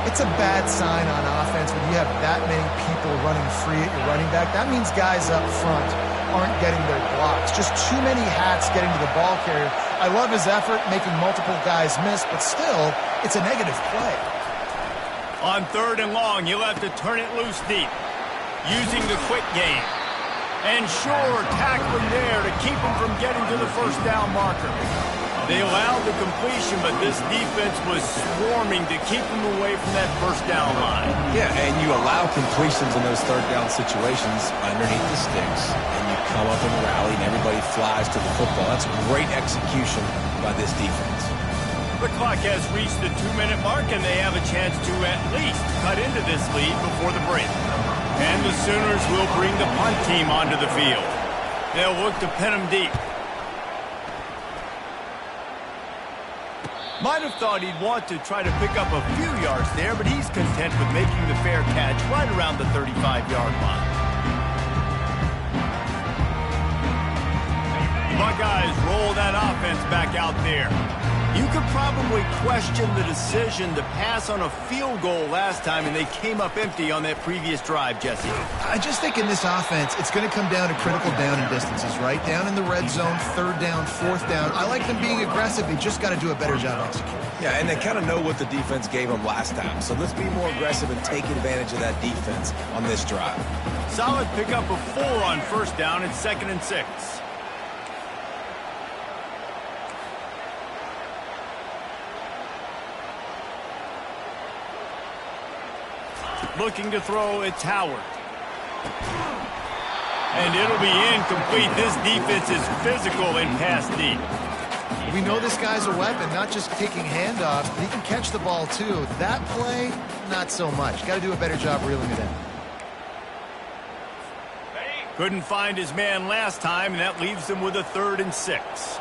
It's a bad sign on offense when you have that many people running free at your running back. That means guys up front aren't getting their blocks. Just too many hats getting to the ball carrier. I love his effort, making multiple guys miss, but still, it's a negative play. On 3rd and long, you'll have to turn it loose deep, using the quick game. And sure, tackling there to keep him from getting to the first down marker. They allowed the completion, but this defense was swarming to keep him away from that first down line. Yeah, and you allow completions in those 3rd down situations underneath the sticks, and you come up and rally, and everybody flies to the football. That's great execution by this defense. The clock has reached the 2-minute mark, and they have a chance to at least cut into this lead before the break. And the Sooners will bring the punt team onto the field. They'll look to pin them deep. Might have thought he'd want to try to pick up a few yards there, but he's content with making the fair catch right around the 35-yard line. Buckeyes roll that offense back out there. You could probably question the decision to pass on a field goal last time, and they came up empty on that previous drive, Jesse. I just think in this offense, it's going to come down to critical down and distances, right? Down in the red zone, 3rd down, 4th down. I like them being aggressive. They just got to do a better job executing. Yeah, and they kind of know what the defense gave them last time. So let's be more aggressive and take advantage of that defense on this drive. Solid pickup of 4 on 1st down and 2nd and 6. Looking to throw, it's Howard. And it'll be incomplete. This defense is physical and pass deep. We know this guy's a weapon, not just kicking handoffs, but he can catch the ball too. That play, not so much. Got to do a better job reeling it in. Couldn't find his man last time, and that leaves him with a 3rd and 6.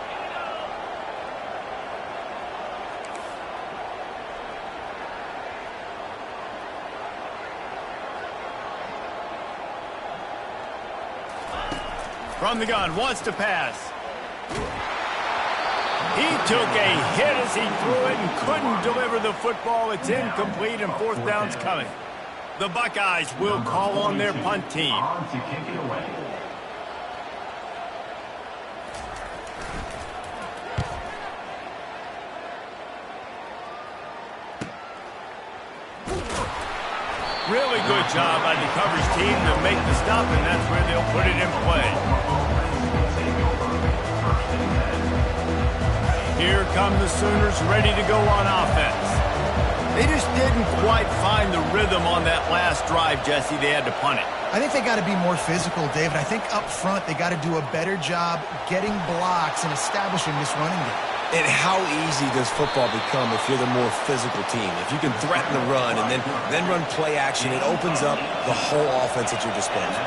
From the gun, wants to pass. He took a hit as he threw it and couldn't deliver the football. It's incomplete, and 4th down's coming. The Buckeyes will call on their punt team. Really good job by the coverage team to make the stop, and that's where they'll put it in play. Here come the Sooners ready to go on offense. They just didn't quite find the rhythm on that last drive, Jesse. They had to punt it. I think they got to be more physical, David. I think up front they got to do a better job getting blocks and establishing this running game. And how easy does football become if you're the more physical team? If you can threaten the run and then run play action, it opens up the whole offense at your disposal.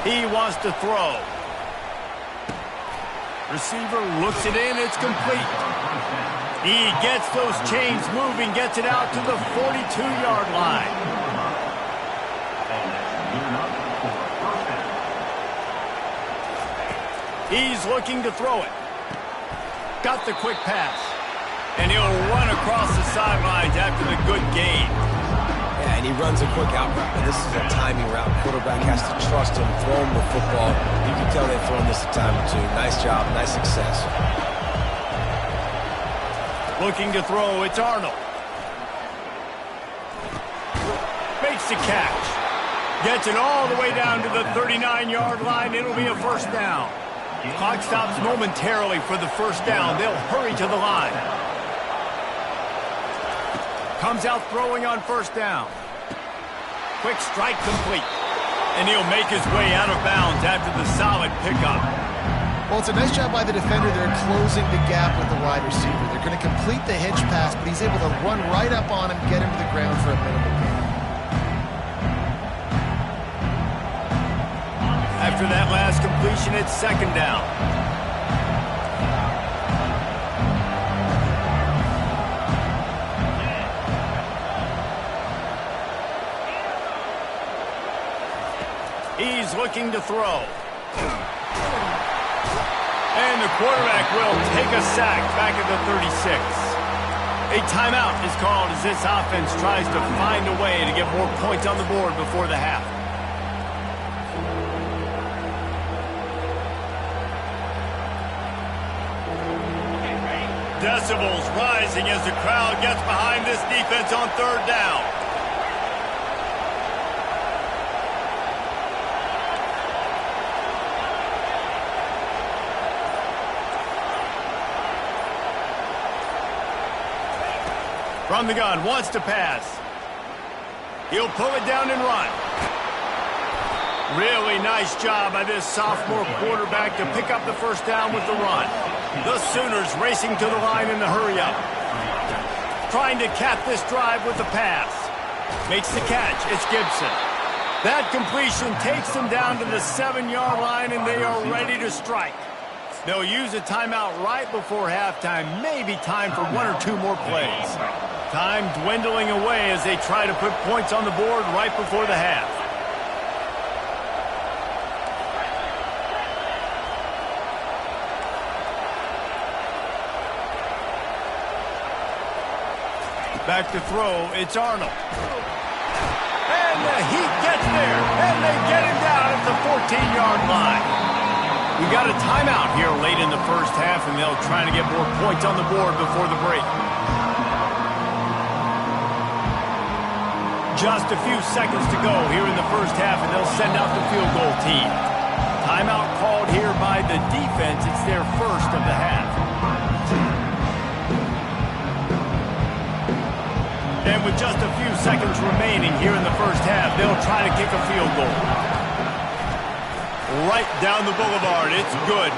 He wants to throw. Receiver looks it in. It's complete. He gets those chains moving, gets it out to the 42-yard line. He's looking to throw it. Got the quick pass. And he'll run across the sidelines after the good gain. Yeah, and he runs a quick out route. And this is a timing route. Quarterback has to trust him, throw him the football. You can tell they've thrown this a time or two. Nice job, nice success. Looking to throw, it's Arnold. Makes the catch. Gets it all the way down to the 39-yard line. It'll be a first down. Clock stops momentarily for the first down. They'll hurry to the line. Comes out throwing on first down. Quick strike complete. And he'll make his way out of bounds after the solid pickup. Well, it's a nice job by the defender. They're closing the gap with the wide receiver. They're going to complete the hitch pass, but he's able to run right up on him, get him to the ground for a minimal gain. After that last completion, it's second down. He's looking to throw. And the quarterback will take a sack back at the 36. A timeout is called as this offense tries to find a way to get more points on the board before the half. Decibels rising as the crowd gets behind this defense on third down. From the gun, wants to pass. He'll pull it down and run. Really nice job by this sophomore quarterback to pick up the first down with the run. The Sooners racing to the line in the hurry-up. Trying to cap this drive with the pass. Makes the catch. It's Gibson. That completion takes them down to the 7-yard line, and they are ready to strike. They'll use a timeout right before halftime. Maybe time for one or two more plays. Time dwindling away as they try to put points on the board right before the half. Back to throw, it's Arnold. And the Heat gets there, and they get him down at the 14-yard line. We got a timeout here late in the first half, and they'll try to get more points on the board before the break. Just a few seconds to go here in the first half, and they'll send out the field goal team. Timeout called here by the defense. It's their first of the half. And with just a few seconds remaining here in the first half, they'll try to kick a field goal. Right down the boulevard. It's good.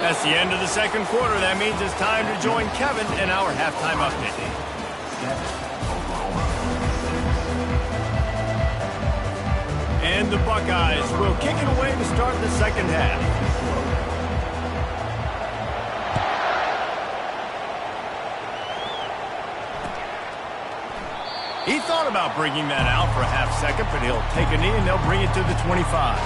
That's the end of the second quarter. That means it's time to join Kevin in our halftime update. And the Buckeyes will kick it away to start the second half. He thought about bringing that out for a half second, but he'll take a knee and they'll bring it to the 25.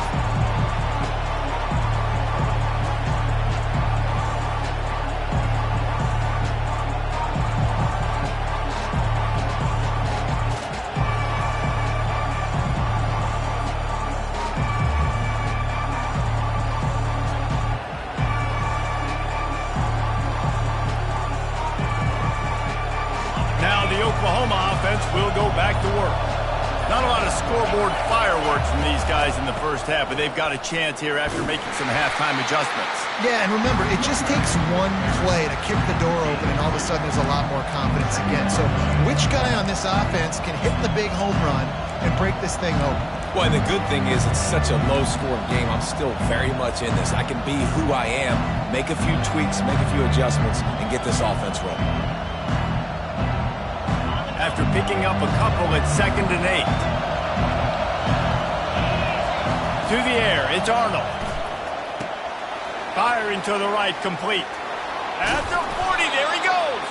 Will go back to work. Not a lot of scoreboard fireworks from these guys in the first half, but they've got a chance here after making some halftime adjustments. Yeah, and remember, it just takes one play to kick the door open, and all of a sudden there's a lot more confidence again. So which guy on this offense can hit the big home run and break this thing open? Well, the good thing is it's such a low-scoring game. I'm still very much in this. I can be who I am, make a few tweaks, make a few adjustments, and get this offense rolling. After picking up a couple at 2nd and 8. To the air, it's Arnold. Firing to the right, complete. At the 40, there he goes.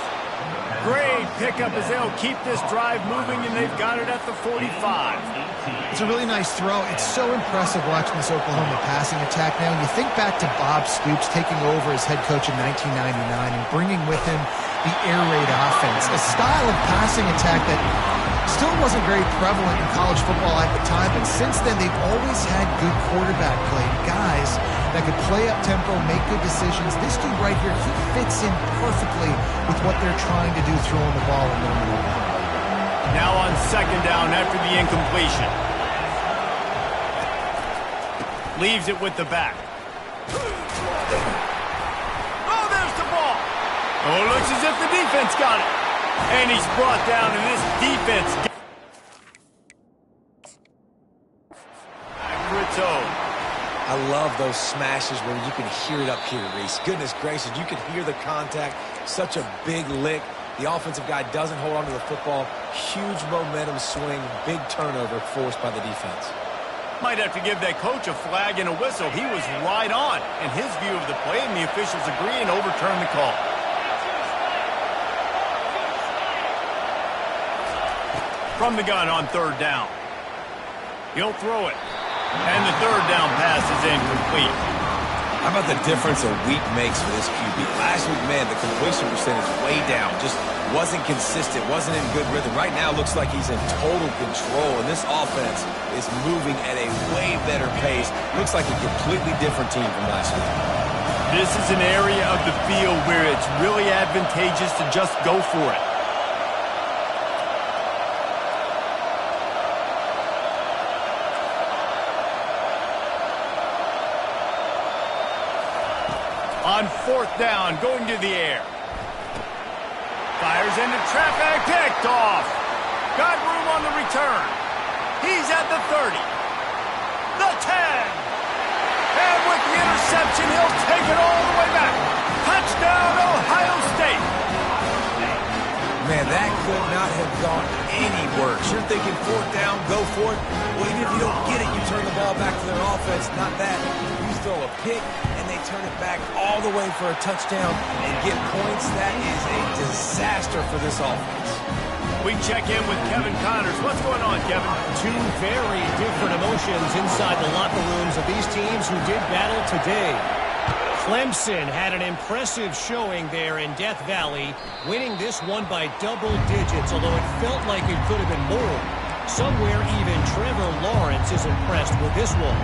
Great pickup as they'll keep this drive moving, and they've got it at the 45. It's a really nice throw. It's so impressive watching this Oklahoma passing attack now. And you think back to Bob Stoops taking over as head coach in 1999 and bringing with him the air raid offense, a style of passing attack that still wasn't very prevalent in college football at the time, but since then they've always had good quarterback play, guys that could play up tempo, make good decisions. This dude right here, he fits in perfectly with what they're trying to do, throwing the ball and going over. Now on second down after the incompletion. Leaves it with the back. Oh, there's the ball. Oh, it looks as if the defense got it. And he's brought down, and this defense back for its own. I love those smashes where you can hear it up here, Reese. Goodness gracious, you can hear the contact. Such a big lick. The offensive guy doesn't hold on to the football. Huge momentum swing, big turnover forced by the defense. Might have to give that coach a flag and a whistle. He was right on in his view of the play, and the officials agree and overturn the call. From the gun on third down. He'll throw it. And the third down pass is incomplete. How about the difference a week makes for this QB? Last week, man, the completion percentage way down. Just wasn't consistent, wasn't in good rhythm. Right now, looks like he's in total control, and this offense is moving at a way better pace. Looks like a completely different team from last week. This is an area of the field where it's really advantageous to just go for it. On fourth down, going to the air. Fires into traffic, picked off. Got room on the return. He's at the 30. The 10. And with the interception, he'll take it all the way back. Touchdown, Ohio State. Man, that could not have gone any worse. You're thinking fourth down, go for it. Well, even if you don't get it, you turn the ball back to their offense. Not that. You throw a pick, and they turn it back all the way for a touchdown and get points. That is a disaster for this offense. We check in with Kevin Connors. What's going on, Kevin? Two very different emotions inside the locker rooms of these teams who did battle today. Clemson had an impressive showing there in Death Valley, winning this one by double digits, although it felt like it could have been more. Somewhere even Trevor Lawrence is impressed with this one.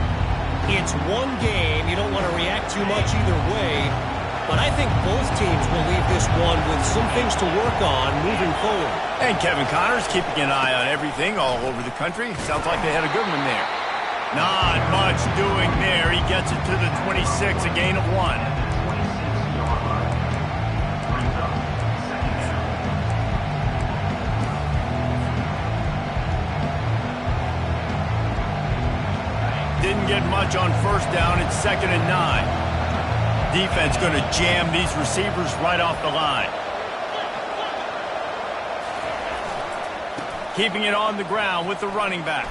It's one game. You don't want to react too much either way, but I think both teams will leave this one with some things to work on moving forward. And Kevin Connors keeping an eye on everything all over the country. Sounds like they had a good one there. Not much doing there. He gets it to the 26, a gain of 1. Didn't get much on first down. It's 2nd and 9. Defense going to jam these receivers right off the line. Keeping it on the ground with the running back.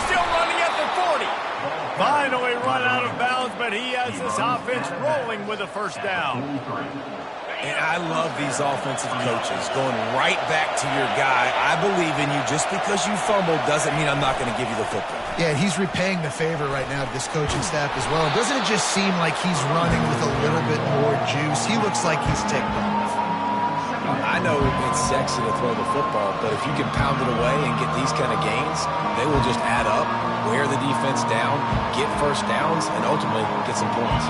Still running at the 40. Finally run out of bounds, but he has this offense rolling with a first down. And I love these offensive coaches going right back to your guy. I believe in you. Just because you fumbled doesn't mean I'm not going to give you the football. Yeah, he's repaying the favor right now to this coaching staff as well. Doesn't it just seem like he's running with a little bit more juice? He looks like he's ticked off. I know it's sexy to throw the football, but if you can pound it away and get these kind of gains, they will just add up, wear the defense down, get first downs, and ultimately get some points.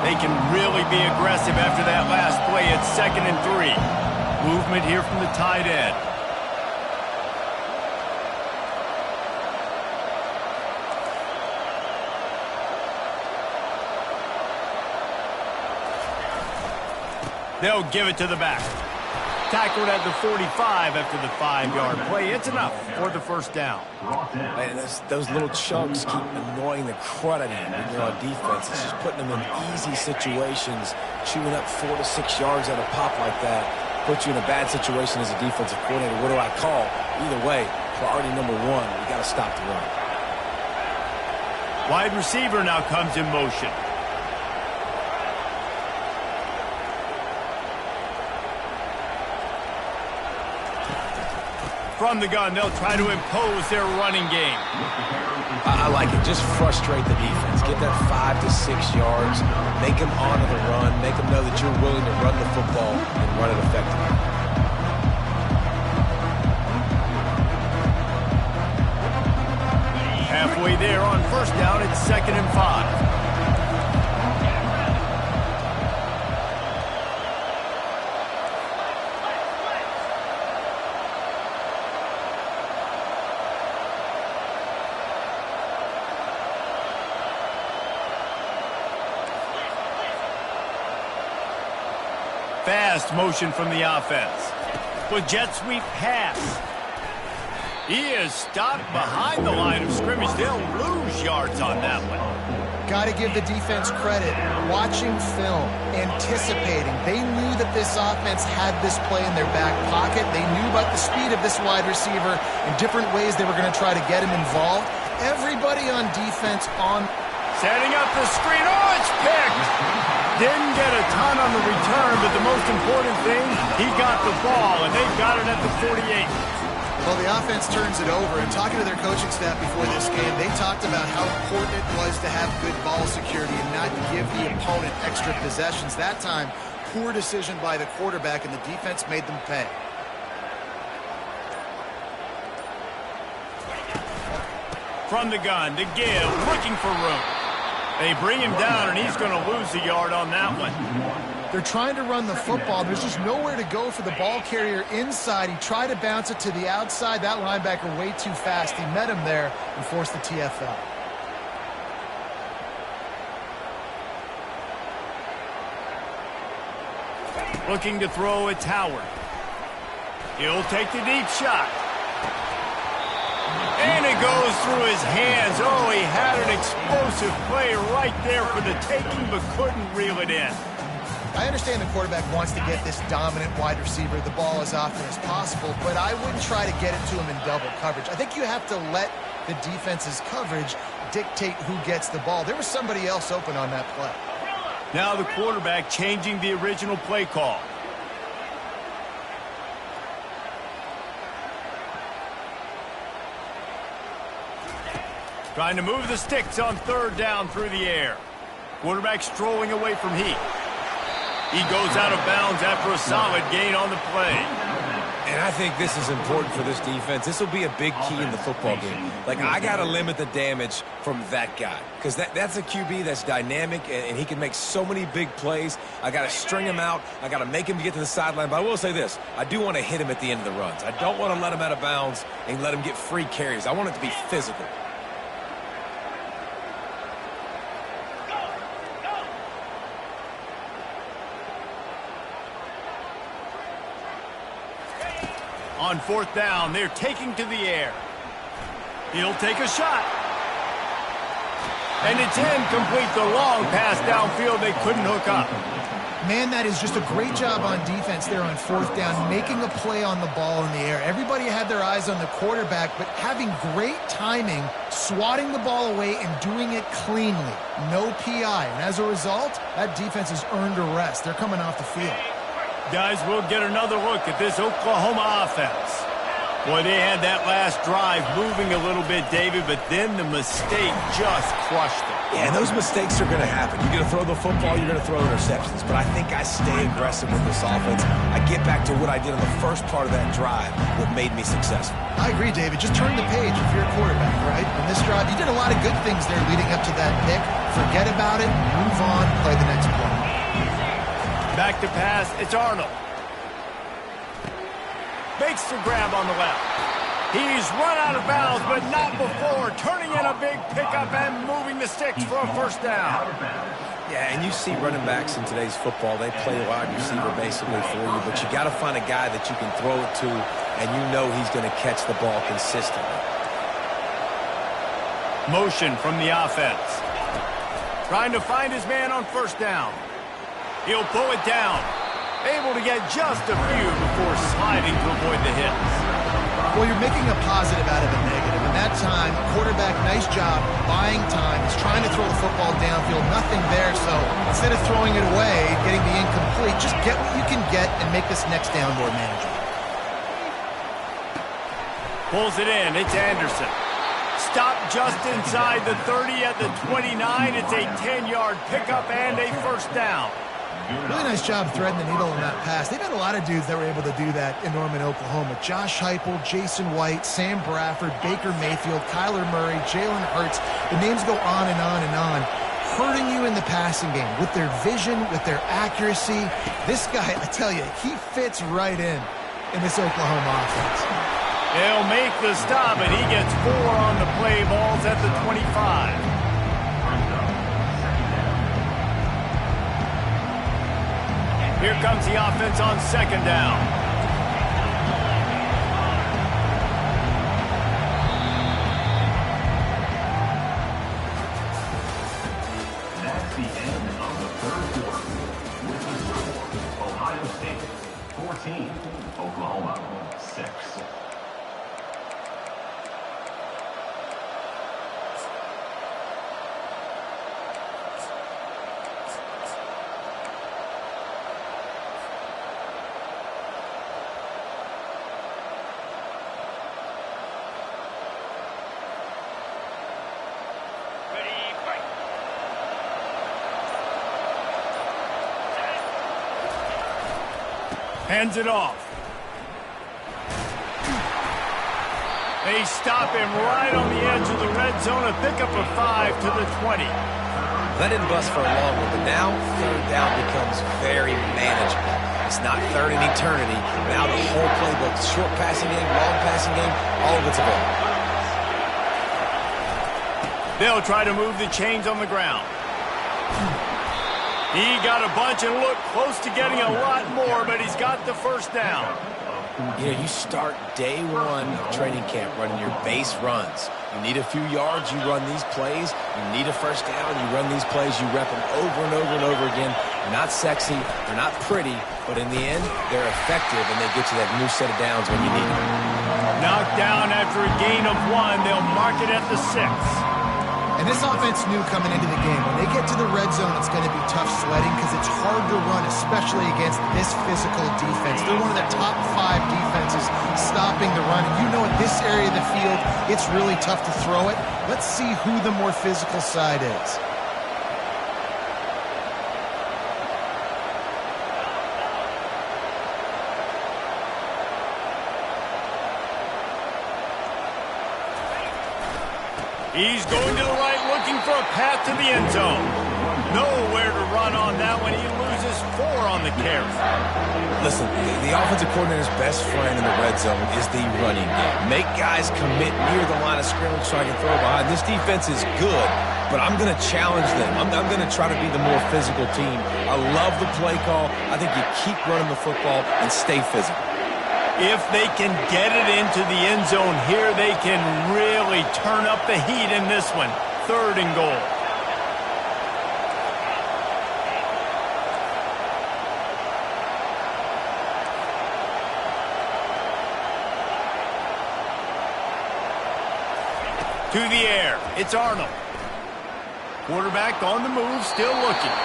They can really be aggressive after that last play. It's 2nd and 3. Movement here from the tight end. They'll give it to the back. Tackled at the 45 after the 5-yard play. It's enough for the first down. Man, those little chunks keep annoying the crud out of you when you're on defense. It's just putting them in easy situations, chewing up 4 to 6 yards at a pop like that. Puts you in a bad situation as a defensive coordinator. What do I call? Either way, priority number 1, we got to stop the run. Wide receiver now comes in motion. From the gun, they'll try to impose their running game. I like it. Just frustrate the defense. Get that 5 to 6 yards. Make them honor the run. Make them know that you're willing to run the football and run it effectively. Halfway there on first down, it's 2nd and 5. Fast motion from the offense. With jet sweep pass. He is stopped behind the line of scrimmage. They'll lose yards on that one. Got to give the defense credit. Watching film, anticipating. They knew that this offense had this play in their back pocket. They knew about the speed of this wide receiver and different ways they were going to try to get him involved. Everybody on defense on. Setting up the screen. Oh, it's picked. Didn't get a ton on the return, but the most important thing, he got the ball, and they've got it at the 48. Well, the offense turns it over, and talking to their coaching staff before this game, they talked about how important it was to have good ball security and not give the opponent extra possessions. That time, poor decision by the quarterback, and the defense made them pay. From the gun to give, looking for room. They bring him down, and he's going to lose a yard on that one. They're trying to run the football. There's just nowhere to go for the ball carrier inside. He tried to bounce it to the outside. That linebacker way too fast. He met him there and forced the TFL. Looking to throw, it's Howard. He'll take the deep shot. And it goes through his hands. Oh, he had an explosive play right there for the taking, but couldn't reel it in. I understand the quarterback wants to get this dominant wide receiver the ball as often as possible, but I wouldn't try to get it to him in double coverage. I think you have to let the defense's coverage dictate who gets the ball. There was somebody else open on that play. Now the quarterback changing the original play call. Trying to move the sticks on 3rd down through the air. Quarterback strolling away from Heat. He goes out of bounds after a solid gain on the play. And I think this is important for this defense. This will be a big key in the football game. Like, I got to limit the damage from that guy. Because that's a QB that's dynamic, and he can make so many big plays. I got to string him out. I got to make him get to the sideline. But I will say this. I do want to hit him at the end of the runs. I don't want to let him out of bounds and let him get free carries. I want it to be physical. On 4th down, they're taking to the air. He'll take a shot. And it's incomplete. The long pass downfield, they couldn't hook up. Man, that is just a great job on defense there on 4th down, making a play on the ball in the air. Everybody had their eyes on the quarterback, but having great timing, swatting the ball away, and doing it cleanly. No PI. And as a result, that defense has earned a rest. They're coming off the field. Guys, we'll get another look at this Oklahoma offense. Boy, they had that last drive moving a little bit, David, but then the mistake just crushed them. Yeah, and those mistakes are going to happen. You're going to throw the football, you're going to throw interceptions. But I think I stay aggressive with this offense. I get back to what I did in the first part of that drive, what made me successful. I agree, David. Just turn the page if you're a quarterback, right? In this drive, you did a lot of good things there leading up to that pick. Forget about it, move on, play the next play. Back to pass, it's Arnold. Makes the grab on the left. He's run out of bounds, but not before. Turning in a big pickup and moving the sticks for a 1st down. Yeah, and you see running backs in today's football, they play wide receiver basically for you, but you got to find a guy that you can throw it to, and you know he's going to catch the ball consistently. Motion from the offense. Trying to find his man on 1st down. He'll pull it down. Able to get just a few before sliding to avoid the hits. Well, you're making a positive out of a negative. And that time, quarterback, nice job, buying time. He's trying to throw the football downfield. Nothing there, so instead of throwing it away, getting the incomplete, just get what you can get and make this next down more manageable. Pulls it in. It's Anderson. Stop just inside the 30 at the 29. It's a 10-yard pickup and a first down. Really nice job threading the needle on that pass. They've had a lot of dudes that were able to do that in Norman, Oklahoma. Josh Heupel, Jason White, Sam Bradford, Baker Mayfield, Kyler Murray, Jalen Hurts. The names go on and on and on. Hurting you in the passing game with their vision, with their accuracy. This guy, I tell you, he fits right in this Oklahoma offense. They'll make the stop, and he gets 4 on the play. Ball's at the 25. Here comes the offense on second down. That's the end of the third quarter. With the score, Ohio State 14, Oklahoma 6. Hands it off. They stop him right on the edge of the red zone. A pickup of 5 to the 20. That didn't bust for a long one, but now third down becomes very manageable. It's not third in eternity. Now the whole playbook, short passing game, long passing game, all of it's available. They'll try to move the chains on the ground. He got a bunch and looked close to getting a lot more, but he's got the first down. You know, you start day one of training camp running your base runs. You need a few yards, you run these plays. You need a first down, you run these plays. You rep them over and over and over again. They're not sexy, they're not pretty, but in the end, they're effective, and they get you that new set of downs when you need them. Knocked down after a gain of 1. They'll mark it at the 6. And this offense knew coming into the game, when they get to the red zone, it's going to be tough sledding because it's hard to run, especially against this physical defense. They're one of the top 5 defenses stopping the run. And you know, at this area of the field, it's really tough to throw it. Let's see who the more physical side is. He's going to the right, looking for a path to the end zone. Nowhere to run on that one. He loses 4 on the carry. Listen, the offensive coordinator's best friend in the red zone is the running game. Make guys commit near the line of scrimmage so I can throw behind. This defense is good, but I'm going to challenge them. I'm going to try to be the more physical team. I love the play call. I think you keep running the football and stay physical. If they can get it into the end zone here, they can really turn up the heat in this one. 3rd and goal. To the air. It's Arnold. Quarterback on the move, still looking.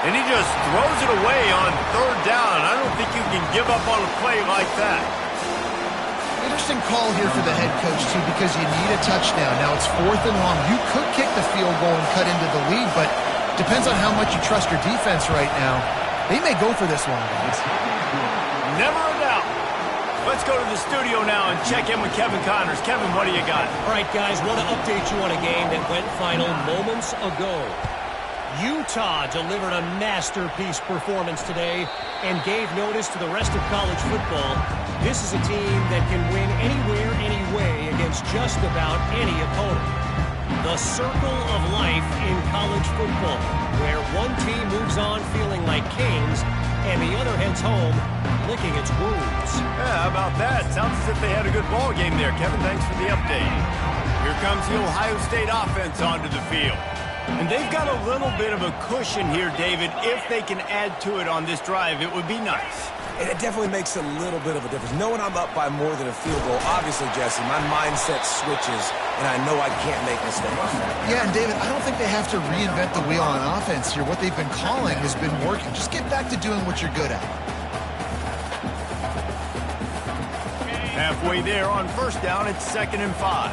And he just throws it away on 3rd down. I don't think you can give up on a play like that. Interesting call here for the head coach, too, because you need a touchdown. Now it's 4th and long. You could kick the field goal and cut into the lead, but depends on how much you trust your defense right now. They may go for this one, guys. Never a doubt. Let's go to the studio now and check in with Kevin Connors. Kevin, what do you got? All right, guys, want to update you on a game that went final moments ago. Utah delivered a masterpiece performance today and gave notice to the rest of college football. This is a team that can win anywhere, anyway against just about any opponent. The circle of life in college football, where one team moves on feeling like kings and the other heads home licking its wounds. Yeah, how about that? Sounds as if they had a good ball game there. Kevin, thanks for the update. Here comes the Ohio State offense onto the field. And they've got a little bit of a cushion here, David. If they can add to it on this drive, it would be nice. And it definitely makes a little bit of a difference. Knowing I'm up by more than a field goal, obviously, Jesse, my mindset switches, and I know I can't make mistakes. Yeah, and David, I don't think they have to reinvent the wheel on offense here. What they've been calling has been working. Just get back to doing what you're good at. Halfway there on first down, it's 2nd and 5.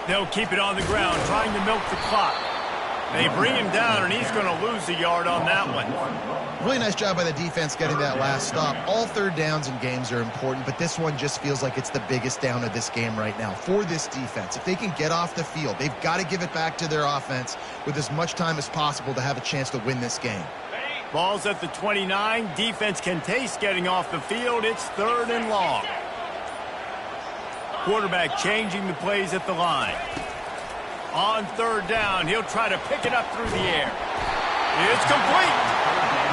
They'll keep it on the ground, trying to milk the clock. They bring him down, and he's going to lose a yard on that one. Really nice job by the defense getting that last stop. All third downs in games are important, but this one just feels like it's the biggest down of this game right now for this defense. If they can get off the field, they've got to give it back to their offense with as much time as possible to have a chance to win this game. Ball's at the 29. Defense can taste getting off the field. It's 3rd and long. Quarterback changing the plays at the line. On 3rd down, he'll try to pick it up through the air. It's complete.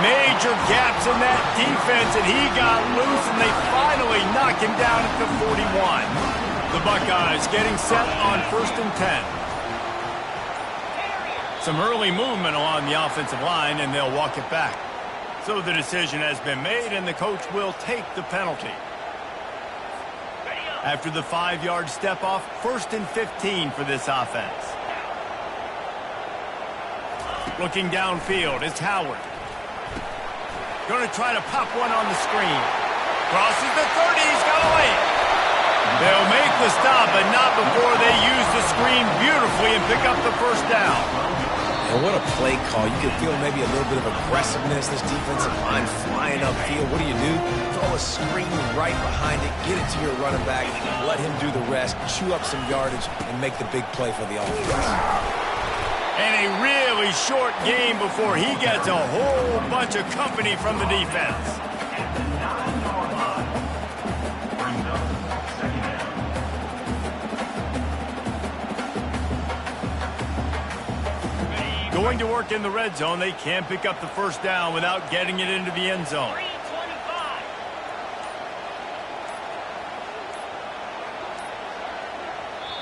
Major gaps in that defense, and he got loose, and they finally knock him down at the 41. The Buckeyes getting set on 1st and 10. Some early movement along the offensive line, and they'll walk it back. So the decision has been made, and the coach will take the penalty. After the 5-yard step off, 1st and 15 for this offense. Looking downfield, it's Howard. Going to try to pop one on the screen. Crosses the 30, he's got away. They'll make the stop, but not before they use the screen beautifully and pick up the 1st down. And what a play call. You can feel maybe a little bit of aggressiveness. This defensive line flying upfield. What do? Throw a screen right behind it, get it to your running back, let him do the rest, chew up some yardage, and make the big play for the offense. And a really short game before he gets a whole bunch of company from the defense. Going to work in the red zone, they can't pick up the 1st down without getting it into the end zone.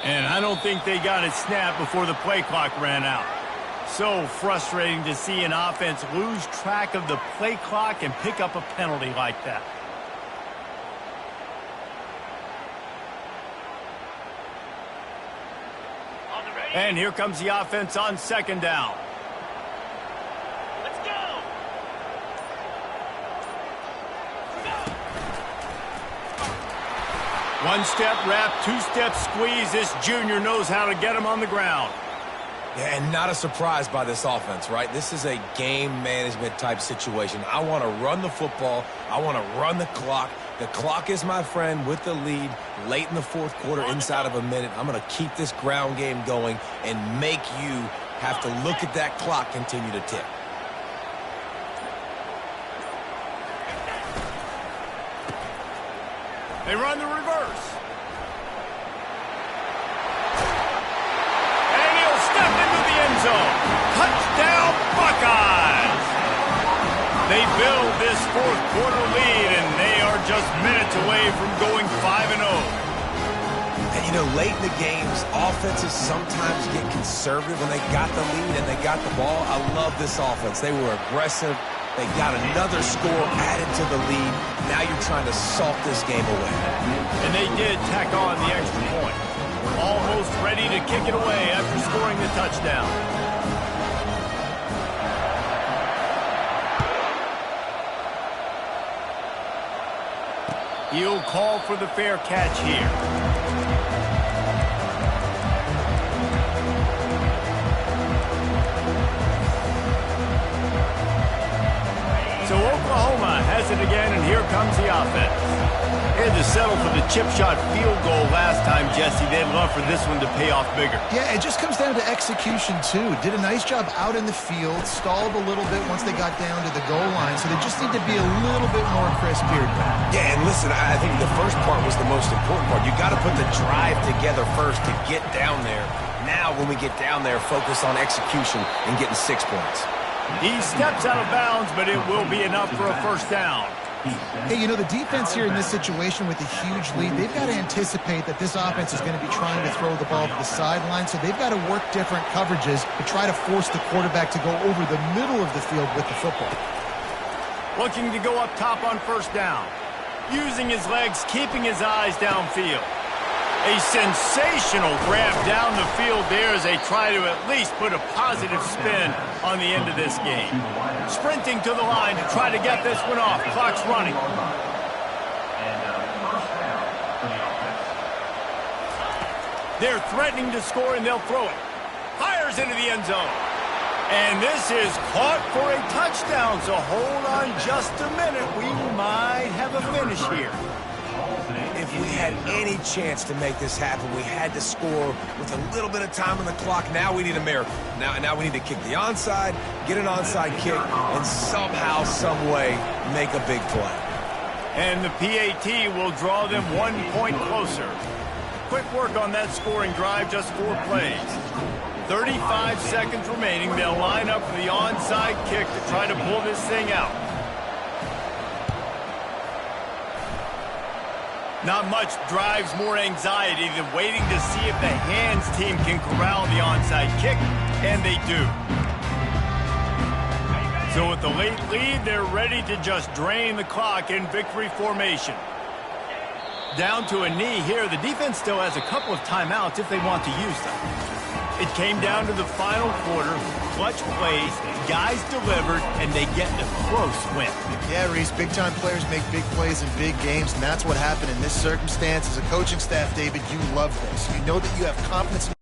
And I don't think they got it snapped before the play clock ran out. So frustrating to see an offense lose track of the play clock and pick up a penalty like that. And here comes the offense on 2nd down. Let's go! One-step wrap, two-step squeeze. This junior knows how to get him on the ground. Yeah, and not a surprise by this offense, right? This is a game management type situation. I want to run the football. I want to run the clock. The clock is my friend with the lead late in the 4th quarter, inside of a minute. I'm going to keep this ground game going and make you have to look at that clock continue to tick. They run the reverse. And he'll step into the end zone. Touchdown, Buckeyes! They build this 4th quarter lead, and they are just minutes away from going 5-0. And, you know, late in the games, offenses sometimes get conservative when they got the lead and they got the ball. I love this offense. They were aggressive. They got another score added to the lead. Now you're trying to salt this game away. And they did tack on the extra point. Almost ready to kick it away after scoring the touchdown. He'll call for the fair catch here. So Oklahoma has it again, and here comes the offense. They had to settle for the chip shot field goal last time, Jesse. They'd love for this one to pay off bigger. Yeah, it just comes down to execution, too. Did a nice job out in the field, stalled a little bit once they got down to the goal line, so they just need to be a little bit more crisp here. Yeah, and listen, I think the first part was the most important part. You got to put the drive together first to get down there. Now, when we get down there, focus on execution and getting 6 points. He steps out of bounds, but it will be enough for a 1st down. Hey, you know, the defense here in this situation with a huge lead, they've got to anticipate that this offense is going to be trying to throw the ball to the sideline, so they've got to work different coverages to try to force the quarterback to go over the middle of the field with the football. Looking to go up top on 1st down. Using his legs, keeping his eyes downfield. A sensational grab down the field there as they try to at least put a positive spin on the end of this game. Sprinting to the line to try to get this one off. Clock's running. They're threatening to score, and they'll throw it. Fires into the end zone. And this is caught for a touchdown, so hold on just a minute. We might have a finish here. If we had any chance to make this happen, we had to score with a little bit of time on the clock. Now we need a miracle. Now we need to kick the onside, get an onside kick, and somehow, some way, make a big play. And the PAT will draw them 1 point closer. Quick work on that scoring drive, just 4 plays. 35 seconds remaining. They'll line up for the onside kick to try to pull this thing out. Not much drives more anxiety than waiting to see if the hands team can corral the onside kick, and they do. So with the late lead, they're ready to just drain the clock in victory formation. Down to a knee here. The defense still has a couple of timeouts if they want to use them. It came down to the final quarter. Clutch plays, guys delivered, and they get a close win. Yeah, Reese, big-time players make big plays in big games, and that's what happened in this circumstance. As a coaching staff, David, you love this. You know that you have confidence in